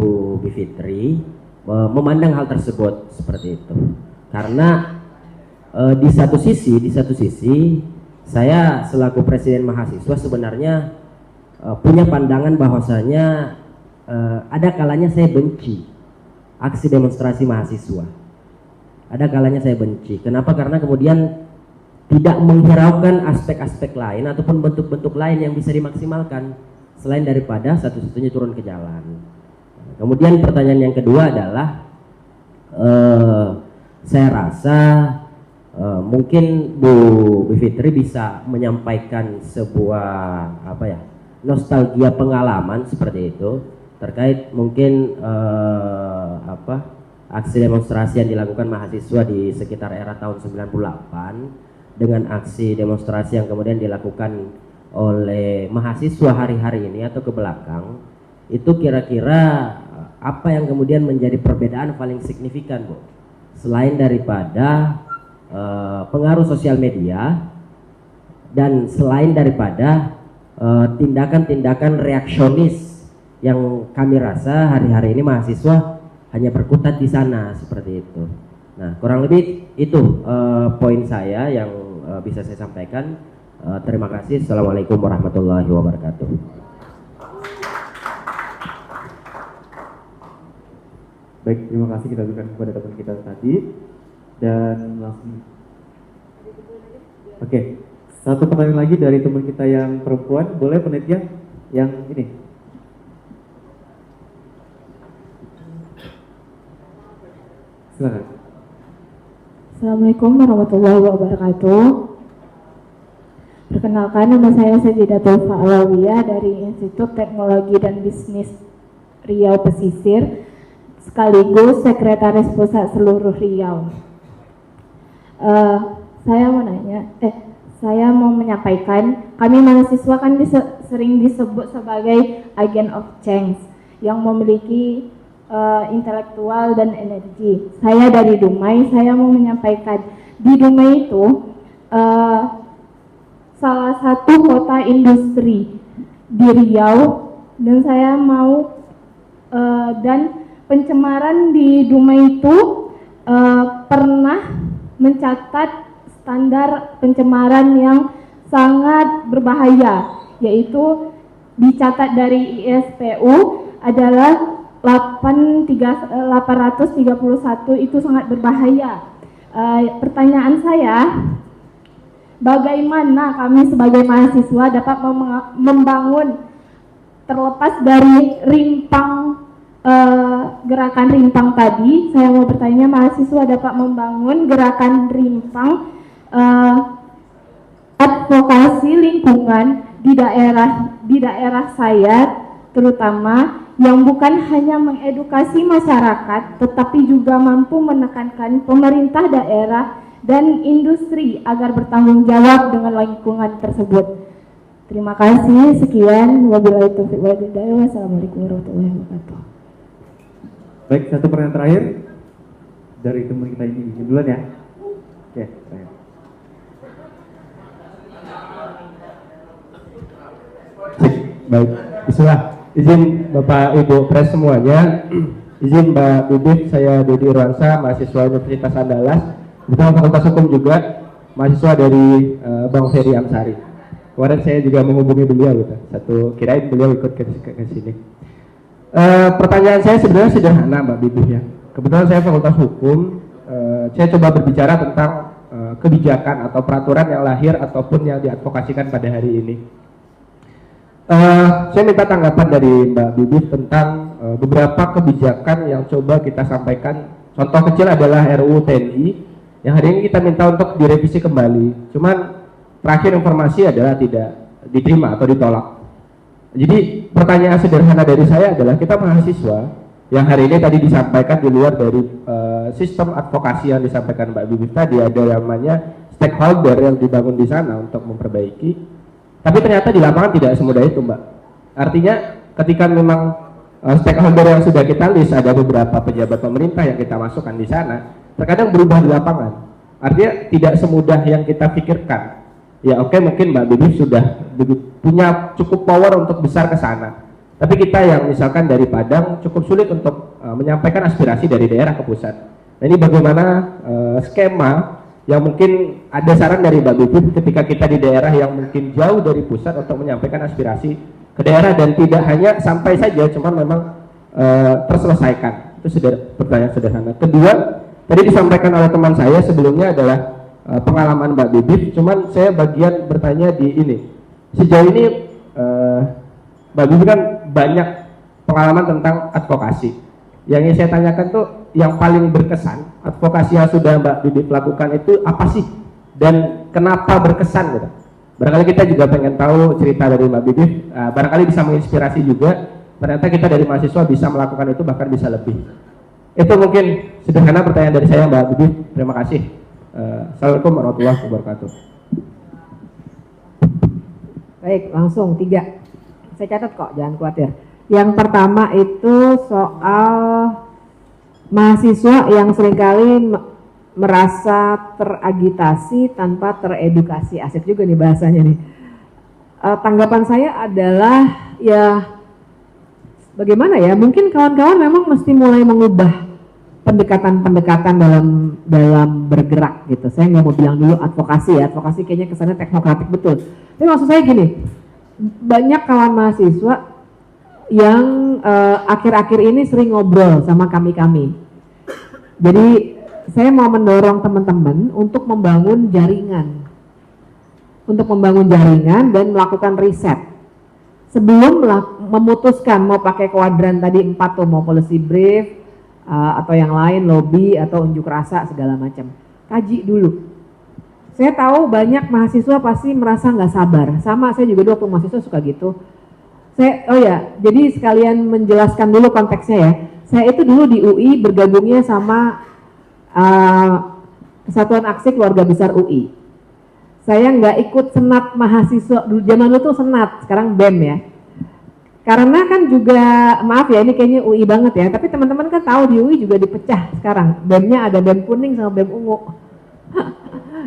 Bu Bivitri memandang hal tersebut seperti itu, karena di satu sisi saya selaku presiden mahasiswa sebenarnya punya pandangan bahwasanya ada kalanya saya benci aksi demonstrasi mahasiswa, ada kalanya saya benci. Kenapa? Karena kemudian tidak menghiraukan aspek-aspek lain ataupun bentuk-bentuk lain yang bisa dimaksimalkan selain daripada satu-satunya turun ke jalan. Kemudian pertanyaan yang kedua adalah saya rasa mungkin Bu Bivitri bisa menyampaikan sebuah nostalgia pengalaman seperti itu terkait mungkin aksi demonstrasi yang dilakukan mahasiswa di sekitar era tahun 98 dengan aksi demonstrasi yang kemudian dilakukan oleh mahasiswa hari-hari ini atau ke belakang, itu kira-kira apa yang kemudian menjadi perbedaan paling signifikan, Bu? Selain daripada pengaruh sosial media dan selain daripada tindakan-tindakan reaksionis yang kami rasa hari-hari ini mahasiswa hanya berkutat di sana seperti itu. Nah, kurang lebih itu poin saya yang bisa saya sampaikan. Terima kasih. Assalamualaikum warahmatullahi wabarakatuh. Baik, terima kasih kita berikan kepada teman kita tadi dan langsung. Oke, satu pertanyaan lagi dari teman kita yang perempuan, boleh penelitian yang ini. Silakan. Assalamualaikum warahmatullahi wabarakatuh. Perkenalkan, nama saya Sajidatul Fa'alawiyah dari Institut Teknologi dan Bisnis Riau Pesisir, sekaligus Sekretaris Pusat Seluruh Riau. Saya mau menyampaikan, kami mahasiswa kan sering disebut sebagai agent of change yang memiliki intelektual dan energi. Saya dari Dumai, saya mau menyampaikan di Dumai itu salah satu kota industri di Riau, dan saya mau dan pencemaran di Dumai itu pernah mencatat standar pencemaran yang sangat berbahaya, yaitu dicatat dari ISPU adalah 831 itu sangat berbahaya. Pertanyaan saya, bagaimana kami sebagai mahasiswa dapat membangun, terlepas dari rimpang gerakan rimpang tadi, saya mau bertanya, mahasiswa dapat membangun gerakan rimpang advokasi lingkungan di daerah saya terutama, yang bukan hanya mengedukasi masyarakat tetapi juga mampu menekankan pemerintah daerah dan industri agar bertanggung jawab dengan lingkungan tersebut. Terima kasih, sekian, wabillahi taufiq wal hidayah, wassalamualaikum warahmatullahi wabarakatuh. Baik, satu pertanyaan terakhir dari teman kita ini duluan ya. Oke, terakhir. Baik, bismillah. Izin Bapak Ibu Pres semuanya, izin Mbak Bibit, saya Dodi Irwansa, mahasiswa Universitas Andalas, kebetulan Fakultas Hukum juga, mahasiswa dari Bang Ferry Amsari. Kemarin saya juga menghubungi beliau gitu, kirain beliau ikut ke sini. Pertanyaan saya sebenarnya sederhana Mbak Bibit ya. Kebetulan saya Fakultas Hukum, saya coba berbicara tentang kebijakan atau peraturan yang lahir ataupun yang diadvokasikan pada hari ini. Saya minta tanggapan dari Mbak Bibit tentang beberapa kebijakan yang coba kita sampaikan. Contoh kecil adalah RUU TNI yang hari ini kita minta untuk direvisi kembali. Cuman terakhir informasi adalah tidak diterima atau ditolak. Jadi pertanyaan sederhana dari saya adalah, kita mahasiswa yang hari ini tadi disampaikan di luar dari sistem advokasi yang disampaikan Mbak Bibit tadi, ada yang namanya stakeholder yang dibangun di sana untuk memperbaiki. Tapi ternyata di lapangan tidak semudah itu, Mbak. Artinya ketika memang stakeholder yang sudah kita list, ada beberapa pejabat pemerintah yang kita masukkan di sana, terkadang berubah di lapangan. Artinya tidak semudah yang kita pikirkan. Ya oke, mungkin Mbak Bibit sudah punya cukup power untuk besar ke sana. Tapi kita yang misalkan dari Padang cukup sulit untuk menyampaikan aspirasi dari daerah ke pusat. Nah, ini bagaimana skema yang mungkin ada saran dari Mbak Bibit ketika kita di daerah yang mungkin jauh dari pusat untuk menyampaikan aspirasi ke daerah dan tidak hanya sampai saja, cuman memang terselesaikan. Itu pertanyaan sederhana. Kedua, tadi disampaikan oleh teman saya sebelumnya adalah pengalaman Mbak Bibit, cuman saya bagian bertanya di ini. Sejauh ini Mbak Bibit kan banyak pengalaman tentang advokasi. Yang ingin saya tanyakan tuh, yang paling berkesan advokasi yang sudah Mbak Bibit lakukan itu apa sih, dan kenapa berkesan gitu? Barangkali kita juga pengen tahu cerita dari Mbak Bibif, barangkali bisa menginspirasi juga. Ternyata kita dari mahasiswa bisa melakukan itu, bahkan bisa lebih. Itu mungkin sederhana pertanyaan dari saya, Mbak Bibif. Terima kasih. Assalamualaikum warahmatullahi wabarakatuh. Baik, langsung 3. Saya catat kok, jangan khawatir. Yang pertama itu soal mahasiswa yang seringkali merasa teragitasi tanpa teredukasi. Asik juga nih bahasanya nih. Tanggapan saya adalah ya bagaimana ya, mungkin kawan-kawan memang mesti mulai mengubah pendekatan-pendekatan dalam bergerak gitu. Saya nggak mau bilang dulu advokasi ya, advokasi kayaknya kesannya teknokratik betul. Tapi maksud saya gini, banyak kawan mahasiswa yang akhir-akhir ini sering ngobrol sama kami-kami. Jadi saya mau mendorong teman-teman untuk membangun jaringan. Untuk membangun jaringan dan melakukan riset. Sebelum memutuskan mau pakai kuadran tadi 4 tuh, mau policy brief, atau yang lain, lobby, atau unjuk rasa, segala macam. Kaji dulu. Saya tahu banyak mahasiswa pasti merasa nggak sabar. Sama, saya juga dulu waktu mahasiswa suka gitu. Jadi sekalian menjelaskan dulu konteksnya ya. Saya itu dulu di UI bergabungnya sama Kesatuan Aksi Keluarga Besar UI. Saya nggak ikut senat mahasiswa, dulu zaman dulu tuh senat, sekarang BEM ya. Karena kan juga, maaf ya ini kayaknya UI banget ya, tapi teman-teman kan tahu di UI juga dipecah sekarang. BEM-nya ada BEM kuning sama BEM ungu.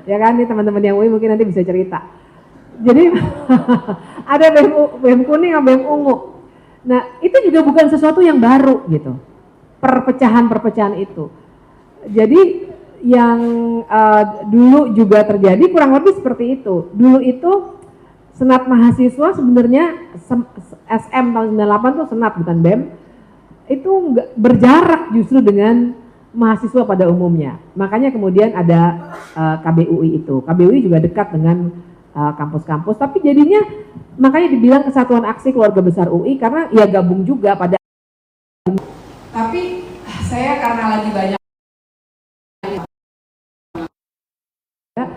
Ya kan, nih teman-teman yang UI mungkin nanti bisa cerita. Jadi ada BEM kuning sama BEM ungu. Nah itu juga bukan sesuatu yang baru gitu, perpecahan-perpecahan itu. Jadi yang dulu juga terjadi kurang lebih seperti itu. Dulu itu senat mahasiswa sebenarnya SM tahun 98 tuh senat bukan BEM, itu nggak berjarak justru dengan mahasiswa pada umumnya. Makanya kemudian ada KBUI itu. KBUI juga dekat dengan kampus-kampus, tapi jadinya makanya dibilang Kesatuan Aksi Keluarga Besar UI karena ya gabung juga pada. Tapi saya karena lagi banyak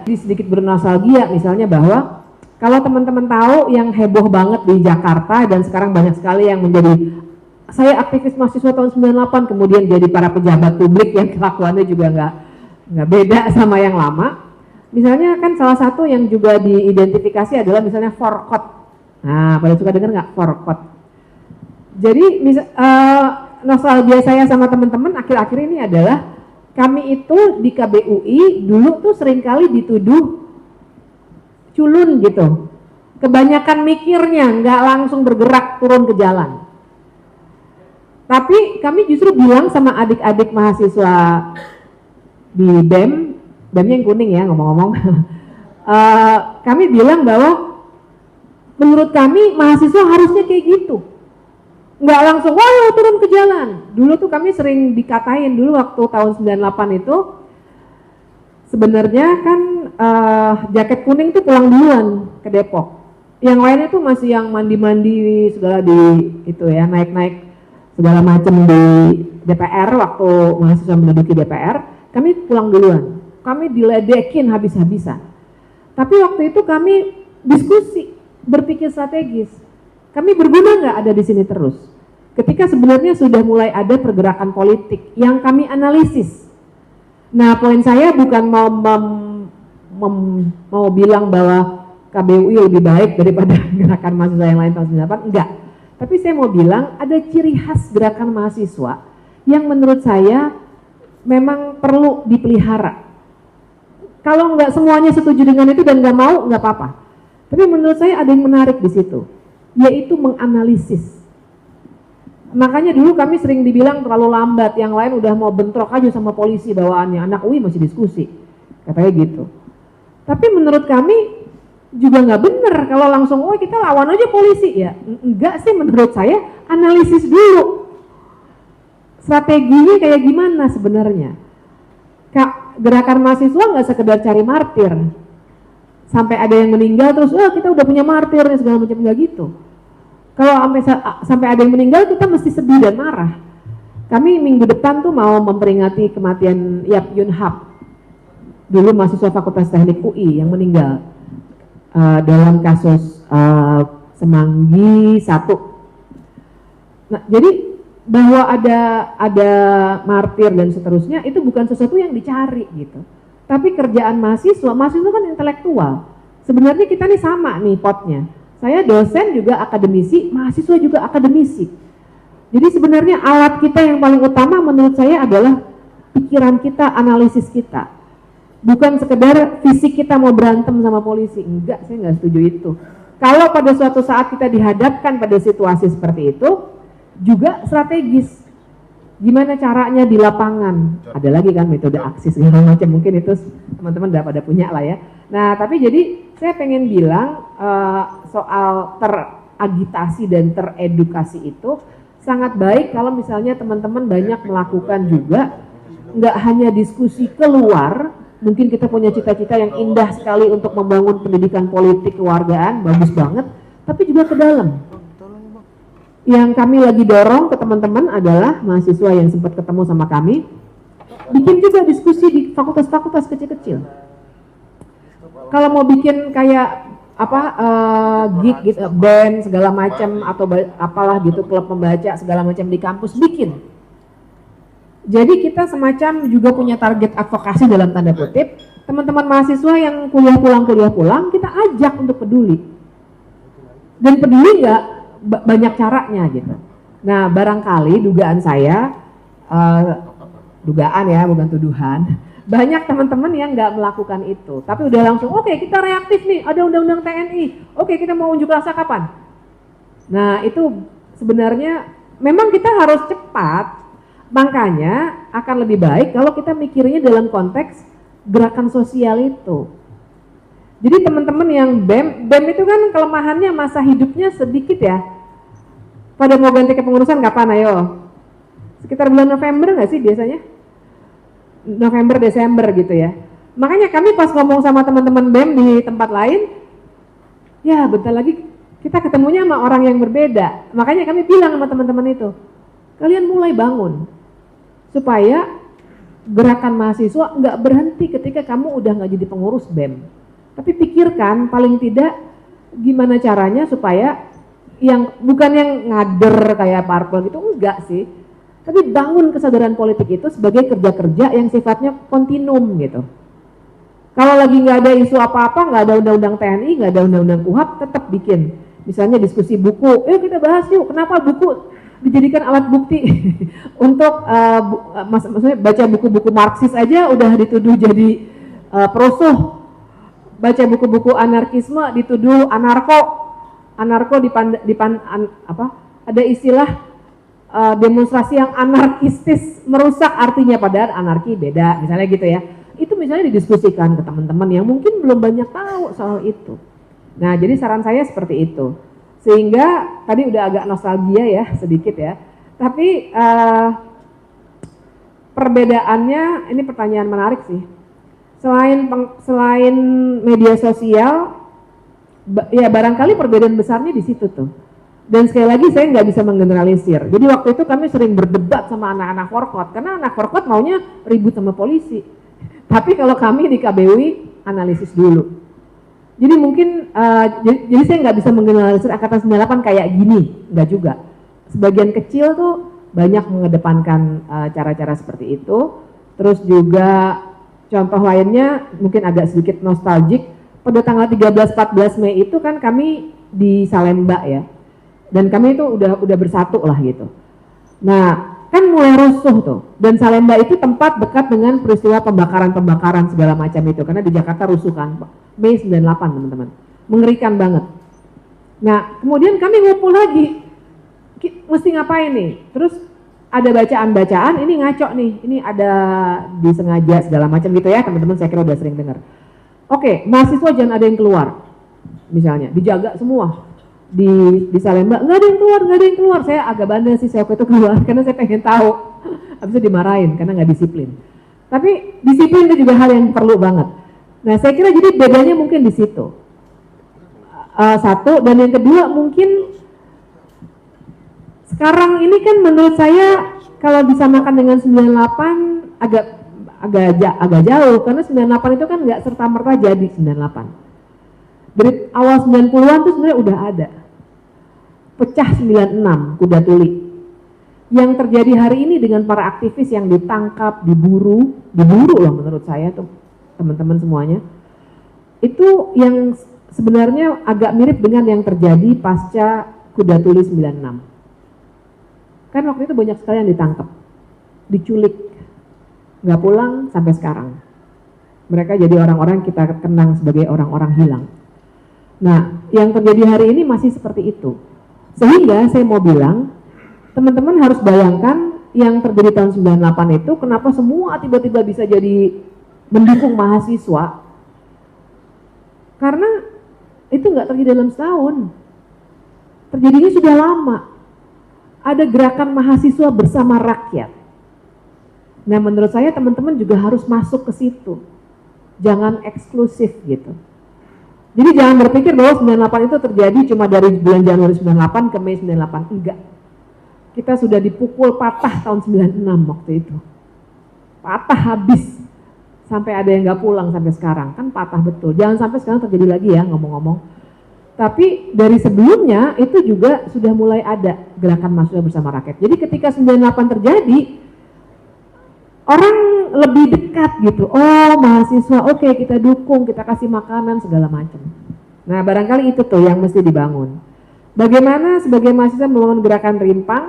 sedikit bernostalgia misalnya bahwa kalau teman-teman tahu yang heboh banget di Jakarta dan sekarang banyak sekali yang menjadi, saya aktivis mahasiswa tahun 98 kemudian jadi para pejabat publik yang kelakuannya juga nggak beda sama yang lama. Misalnya kan salah satu yang juga diidentifikasi adalah misalnya forkot. Nah, pada suka dengar nggak forkot? Jadi nostalgia saya sama teman-teman akhir-akhir ini adalah kami itu di KBUI dulu tuh seringkali dituduh culun gitu. Kebanyakan mikirnya, nggak langsung bergerak turun ke jalan. Tapi kami justru bilang sama adik-adik mahasiswa di BEM, BEM-nya yang kuning ya ngomong-ngomong, kami bilang bahwa menurut kami mahasiswa harusnya kayak gitu. Nggak langsung, wah turun ke jalan. Dulu tuh kami sering dikatain dulu waktu tahun 98 itu, sebenarnya kan jaket kuning tuh pulang duluan ke Depok. Yang lainnya tuh masih yang mandi-mandi segala di itu ya, naik-naik segala macam di DPR waktu mahasiswa menduduki DPR, kami pulang duluan. Kami diledekin habis-habisan. Tapi waktu itu kami diskusi, berpikir strategis. Kami berguna nggak ada di sini terus? Ketika sebenarnya sudah mulai ada pergerakan politik yang kami analisis. Nah, poin saya bukan mau bilang bahwa KBUI lebih baik daripada gerakan mahasiswa yang lain tahun 98, enggak. Tapi saya mau bilang ada ciri khas gerakan mahasiswa yang menurut saya memang perlu dipelihara. Kalau nggak semuanya setuju dengan itu dan nggak mau, nggak apa-apa. Tapi menurut saya ada yang menarik di situ, yaitu menganalisis. Makanya dulu kami sering dibilang terlalu lambat, yang lain udah mau bentrok aja sama polisi bawaannya, anak UI masih diskusi, katanya gitu. Tapi menurut kami juga nggak bener kalau langsung, oh kita lawan aja polisi ya. Enggak sih, menurut saya analisis dulu. Strateginya kayak gimana sebenarnya? Gerakan mahasiswa nggak sekedar cari martir. Sampai ada yang meninggal terus, oh kita udah punya martir nih segala macam, nggak gitu. Kalau sampai ada yang meninggal kita mesti sedih dan marah. Kami minggu depan tuh mau memperingati kematian Yap Yun Hap, dulu mahasiswa Fakultas Teknik UI yang meninggal. dalam kasus Semanggi 1. Nah, jadi bahwa ada martir dan seterusnya itu bukan sesuatu yang dicari gitu. Tapi kerjaan mahasiswa kan intelektual. Sebenarnya kita nih sama nih potnya. Saya dosen juga akademisi, mahasiswa juga akademisi. Jadi sebenarnya alat kita yang paling utama menurut saya adalah pikiran kita, analisis kita. Bukan sekedar fisik kita mau berantem sama polisi. Enggak, saya nggak setuju itu. Kalau pada suatu saat kita dihadapkan pada situasi seperti itu, juga strategis. Gimana caranya di lapangan? Ada lagi kan metode aksi segala macam, mungkin itu teman-teman udah pada punya lah ya. Nah, tapi jadi saya pengen bilang soal teragitasi dan teredukasi itu sangat baik kalau misalnya teman-teman banyak melakukan juga, nggak hanya diskusi keluar. Mungkin kita punya cita-cita yang indah sekali untuk membangun pendidikan politik kewargaan, bagus banget, tapi juga ke dalam. Yang kami lagi dorong ke teman-teman adalah mahasiswa yang sempat ketemu sama kami, bikin juga diskusi di fakultas-fakultas kecil-kecil. Kalau mau bikin kayak gig gitu, band segala macam atau apalah gitu, klub pembaca segala macam di kampus, bikin. Jadi kita semacam juga punya target advokasi dalam tanda kutip, teman-teman mahasiswa yang kuliah pulang, kita ajak untuk peduli. Dan peduli nggak banyak caranya gitu. Nah, barangkali dugaan saya, dugaan ya bukan tuduhan, banyak teman-teman yang nggak melakukan itu, tapi udah langsung oke, kita reaktif nih, ada undang-undang TNI, oke, kita mau unjuk rasa kapan? Nah, itu sebenarnya memang kita harus cepat. Makanya akan lebih baik kalau kita mikirnya dalam konteks gerakan sosial itu. Jadi teman-teman yang BEM itu kan kelemahannya masa hidupnya sedikit ya. Pada mau ganti kepengurusan kapan ayo? Sekitar bulan November nggak sih biasanya? November, Desember gitu ya. Makanya kami pas ngomong sama teman-teman BEM di tempat lain, ya bentar lagi kita ketemunya sama orang yang berbeda. Makanya kami bilang sama teman-teman itu, kalian mulai bangun supaya gerakan mahasiswa nggak berhenti ketika kamu udah nggak jadi pengurus BEM. Tapi pikirkan paling tidak gimana caranya supaya yang bukan yang ngader kayak parpol gitu, enggak sih. Tapi bangun kesadaran politik itu sebagai kerja-kerja yang sifatnya kontinum gitu. Kalau lagi nggak ada isu apa-apa, nggak ada undang-undang TNI, nggak ada undang-undang KUHAP, tetap bikin. Misalnya diskusi buku, yuk kita bahas yuk, kenapa buku dijadikan alat bukti untuk maksudnya baca buku-buku Marxis aja udah dituduh jadi perusuh, baca buku-buku anarkisme dituduh anarko ada istilah demonstrasi yang anarkistis merusak, artinya padahal anarki beda misalnya gitu ya. Itu misalnya didiskusikan ke teman-teman yang mungkin belum banyak tahu soal itu. Nah, jadi saran saya seperti itu. Sehingga tadi udah agak nostalgia ya sedikit ya, tapi perbedaannya ini pertanyaan menarik sih. Selain media sosial, ya barangkali perbedaan besarnya di situ tuh. Dan sekali lagi saya nggak bisa menggeneralisir. Jadi waktu itu kami sering berdebat sama anak-anak Forkot, karena anak Forkot maunya ribut sama polisi. Tapi kalau kami di KBWI analisis dulu. Jadi mungkin, jadi saya nggak bisa menggeneralisir Angkatan 98 kayak gini, nggak juga. Sebagian kecil tuh banyak mengedepankan cara-cara seperti itu. Terus juga contoh lainnya mungkin agak sedikit nostalgic. Pada tanggal 13-14 Mei itu kan kami di Salemba ya, dan kami itu udah bersatu lah gitu. Nah, kan mulai rusuh tuh, dan Salemba itu tempat dekat dengan peristiwa pembakaran segala macam itu, karena di Jakarta rusuh kan, Mei 98 teman-teman, mengerikan banget. Nah, kemudian kami ngumpul lagi, mesti ngapain nih? Terus ada bacaan-bacaan, ini ngaco nih, ini ada disengaja segala macam gitu ya, teman-teman saya kira udah sering dengar. Oke, mahasiswa jangan ada yang keluar, misalnya, dijaga semua. Di Salemba nggak ada yang keluar, saya agak bandel sih saya waktu itu keluar karena saya pengen tahu, habis itu dimarahin karena nggak disiplin. Tapi disiplin itu juga hal yang perlu banget. Nah, saya kira jadi bedanya mungkin di situ. Satu, dan yang kedua mungkin sekarang ini kan menurut saya kalau disamakan dengan 98 agak jauh, karena 98 itu kan nggak serta merta jadi 98. Dari awal 90-an tuh sebenarnya udah ada. Pecah 96 kuda tuli. Yang terjadi hari ini dengan para aktivis yang ditangkap, diburu loh menurut saya tuh teman-teman semuanya. Itu yang sebenarnya agak mirip dengan yang terjadi pasca kuda tuli 96. Kan waktu itu banyak sekali yang ditangkap, diculik, nggak pulang sampai sekarang. Mereka jadi orang-orang kita kenang sebagai orang-orang hilang. Nah, yang terjadi hari ini masih seperti itu. Sehingga saya mau bilang, teman-teman harus bayangkan yang terjadi tahun 98 itu, kenapa semua tiba-tiba bisa jadi mendukung mahasiswa. Karena itu nggak terjadi dalam setahun. Terjadinya sudah lama. Ada gerakan mahasiswa bersama rakyat. Nah, menurut saya teman-teman juga harus masuk ke situ. Jangan eksklusif gitu. Jadi jangan berpikir bahwa 98 itu terjadi cuma dari bulan Januari 98 ke Mei 98. Enggak. Kita sudah dipukul patah tahun 96 waktu itu. Patah habis. Sampai ada yang nggak pulang sampai sekarang. Kan patah betul. Jangan sampai sekarang terjadi lagi ya ngomong-ngomong. Tapi dari sebelumnya itu juga sudah mulai ada gerakan mahasiswa bersama rakyat. Jadi ketika 98 terjadi, orang lebih dekat gitu. Oh, mahasiswa, oke, kita dukung, kita kasih makanan segala macam. Nah, barangkali itu tuh yang mesti dibangun. Bagaimana sebagai mahasiswa membangun gerakan rimpang?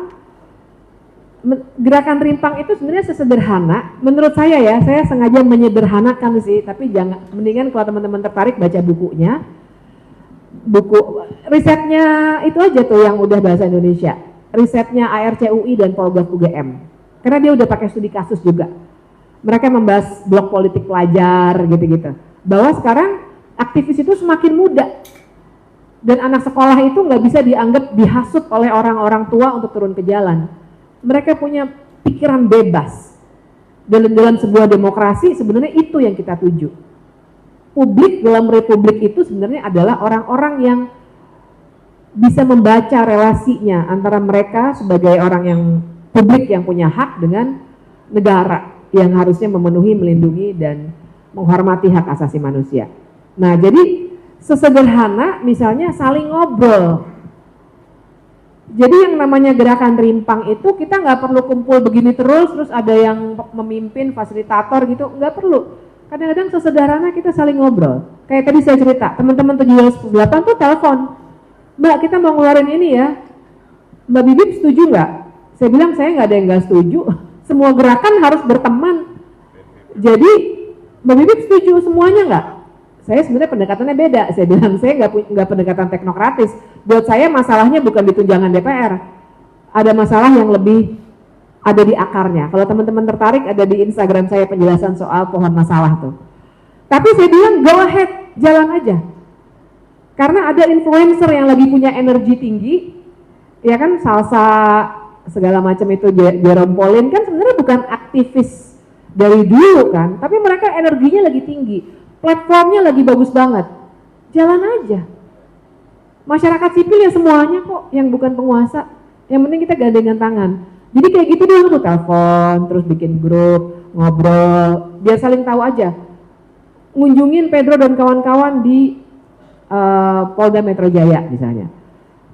Gerakan rimpang itu sebenarnya sesederhana. Menurut saya ya, saya sengaja menyederhanakan sih, tapi jangan, mendingan kalau teman-teman tertarik baca bukunya. Buku risetnya itu aja tuh yang udah bahasa Indonesia. Risetnya ARCUI dan Polgaf UGM. Karena dia udah pakai studi kasus juga. Mereka membahas blok politik pelajar gitu-gitu. Bahwa sekarang aktivis itu semakin muda. Dan anak sekolah itu nggak bisa dianggap dihasut oleh orang-orang tua untuk turun ke jalan. Mereka punya pikiran bebas. Dalam sebuah demokrasi sebenarnya itu yang kita tuju. Publik dalam republik itu sebenarnya adalah orang-orang yang bisa membaca relasinya antara mereka sebagai orang yang publik yang punya hak dengan negara yang harusnya memenuhi, melindungi, dan menghormati hak asasi manusia. Nah, jadi sesederhana misalnya saling ngobrol. Jadi yang namanya gerakan rimpang itu kita nggak perlu kumpul begini terus ada yang memimpin, fasilitator gitu, nggak perlu. Kadang-kadang sesederhana kita saling ngobrol. Kayak tadi saya cerita, teman-teman 1718 tuh telepon, Mbak kita mau ngeluarin ini ya, Mbak Bibip setuju nggak? Saya bilang saya nggak ada yang nggak setuju, semua gerakan harus berteman. Jadi Mbak Bibip setuju semuanya nggak? Saya sebenarnya pendekatannya beda, saya bilang saya nggak pendekatan teknokratis. Buat saya masalahnya bukan di tunjangan DPR, ada masalah yang lebih ada di akarnya. Kalau teman-teman tertarik ada di Instagram saya penjelasan soal pohon masalah tuh. Tapi saya bilang go ahead, jalan aja. Karena ada influencer yang lagi punya energi tinggi, ya kan salsa segala macam itu Jerome Pauline kan sebenarnya bukan aktivis dari dulu kan, tapi mereka energinya lagi tinggi, platformnya lagi bagus banget. Jalan aja. Masyarakat sipil ya semuanya kok, yang bukan penguasa. Yang penting kita gandengan tangan. Jadi kayak gitu dulu tuh telepon, terus bikin grup, ngobrol, biar saling tahu aja. Ngunjungin Pedro dan kawan-kawan di Polda Metro Jaya misalnya.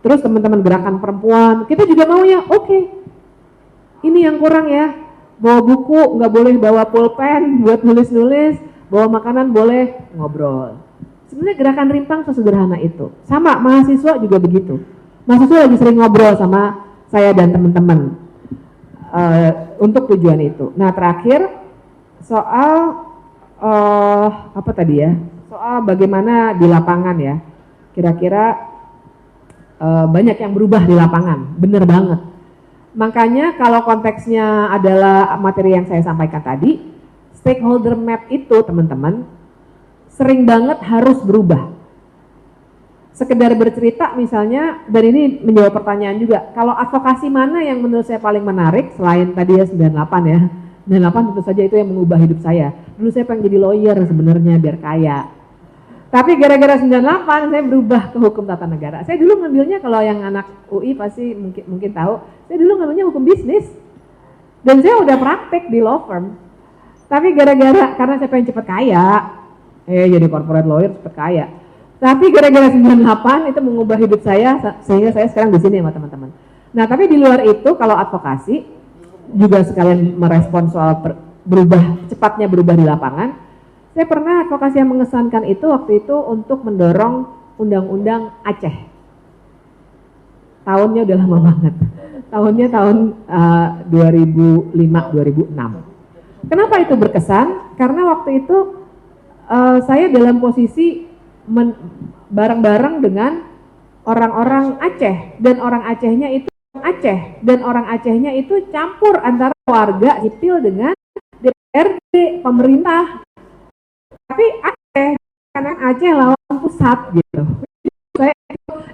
Terus teman-teman gerakan perempuan, kita juga mau ya, oke. Ini yang kurang ya, bawa buku, nggak boleh bawa pulpen buat nulis-nulis, bawa makanan boleh, ngobrol. Sebenarnya gerakan rimpang sesederhana itu. Sama mahasiswa juga begitu. Mahasiswa lagi sering ngobrol sama saya dan teman-teman. Untuk tujuan itu. Nah terakhir soal apa tadi ya? Soal bagaimana di lapangan ya. Kira-kira banyak yang berubah di lapangan, bener banget. Makanya kalau konteksnya adalah materi yang saya sampaikan tadi, stakeholder map itu teman-teman sering banget harus berubah. Sekedar bercerita misalnya, dan ini menjawab pertanyaan juga, kalau advokasi mana yang menurut saya paling menarik selain tadi ya 98 ya, 98 tentu saja itu yang mengubah hidup saya. Dulu saya pengen jadi lawyer sebenarnya biar kaya, tapi gara-gara 98 saya berubah ke hukum tata negara. Saya dulu ngambilnya, kalau yang anak UI pasti mungkin tahu, saya dulu ngambilnya hukum bisnis, dan saya udah praktek di law firm, tapi gara-gara karena saya pengen cepet kaya, jadi corporate lawyer cepet kaya. Tapi gara-gara 98 itu mengubah hidup saya sehingga saya sekarang di sini sama teman-teman. Nah, tapi di luar itu kalau advokasi juga sekalian merespon soal cepatnya berubah di lapangan. Saya pernah advokasi yang mengesankan itu waktu itu untuk mendorong undang-undang Aceh. Tahunnya udah lama banget. Tahunnya tahun 2005-2006. Kenapa itu berkesan? Karena waktu itu saya dalam posisi bareng-bareng dengan orang-orang Aceh dan orang Acehnya itu campur antara warga sipil dengan DPRD pemerintah. Tapi Aceh karena Aceh lawan pusat gitu. Saya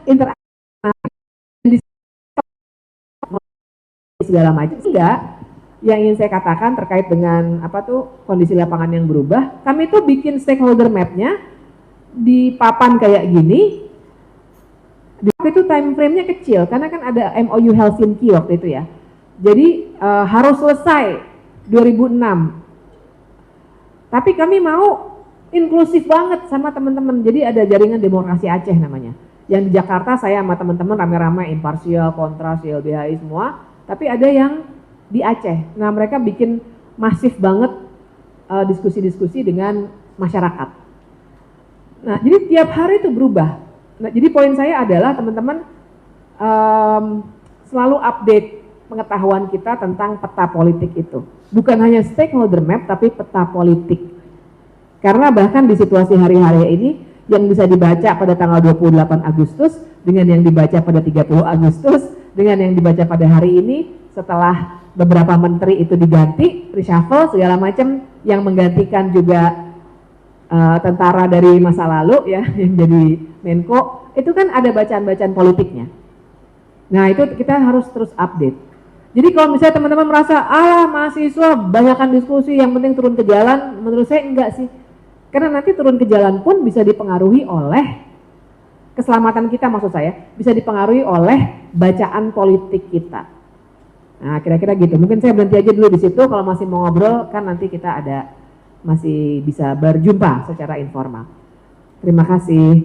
interaksi di segala macam. Sehingga yang ingin saya katakan terkait dengan kondisi lapangan yang berubah, kami tuh bikin stakeholder map-nya di papan kayak gini. Waktu itu time frame-nya kecil karena kan ada MOU Helsinki waktu itu ya. Jadi harus selesai 2006. Tapi kami mau inklusif banget sama teman-teman. Jadi ada jaringan demokrasi Aceh namanya. Yang di Jakarta saya sama teman-teman rame-rame imparsial, kontras, YLBHI semua. Tapi ada yang di Aceh. Nah, mereka bikin masif banget diskusi-diskusi dengan masyarakat. Nah, jadi tiap hari itu berubah. Nah, jadi poin saya adalah teman-teman selalu update pengetahuan kita tentang peta politik itu. Bukan hanya stakeholder map, tapi peta politik. Karena bahkan di situasi hari-hari ini, yang bisa dibaca pada tanggal 28 Agustus, dengan yang dibaca pada 30 Agustus, dengan yang dibaca pada hari ini, setelah beberapa menteri itu diganti, reshuffle, segala macam, yang menggantikan juga tentara dari masa lalu ya, yang jadi Menko, itu kan ada bacaan-bacaan politiknya. Nah, itu kita harus terus update. Jadi kalau misalnya teman-teman merasa, mahasiswa banyakkan diskusi, yang penting turun ke jalan, menurut saya enggak sih. Karena nanti turun ke jalan pun bisa dipengaruhi oleh keselamatan kita, maksud saya, bisa dipengaruhi oleh bacaan politik kita. Nah, kira-kira gitu. Mungkin saya berhenti aja dulu di situ, kalau masih mau ngobrol, kan nanti kita masih bisa berjumpa secara informal. Terima kasih.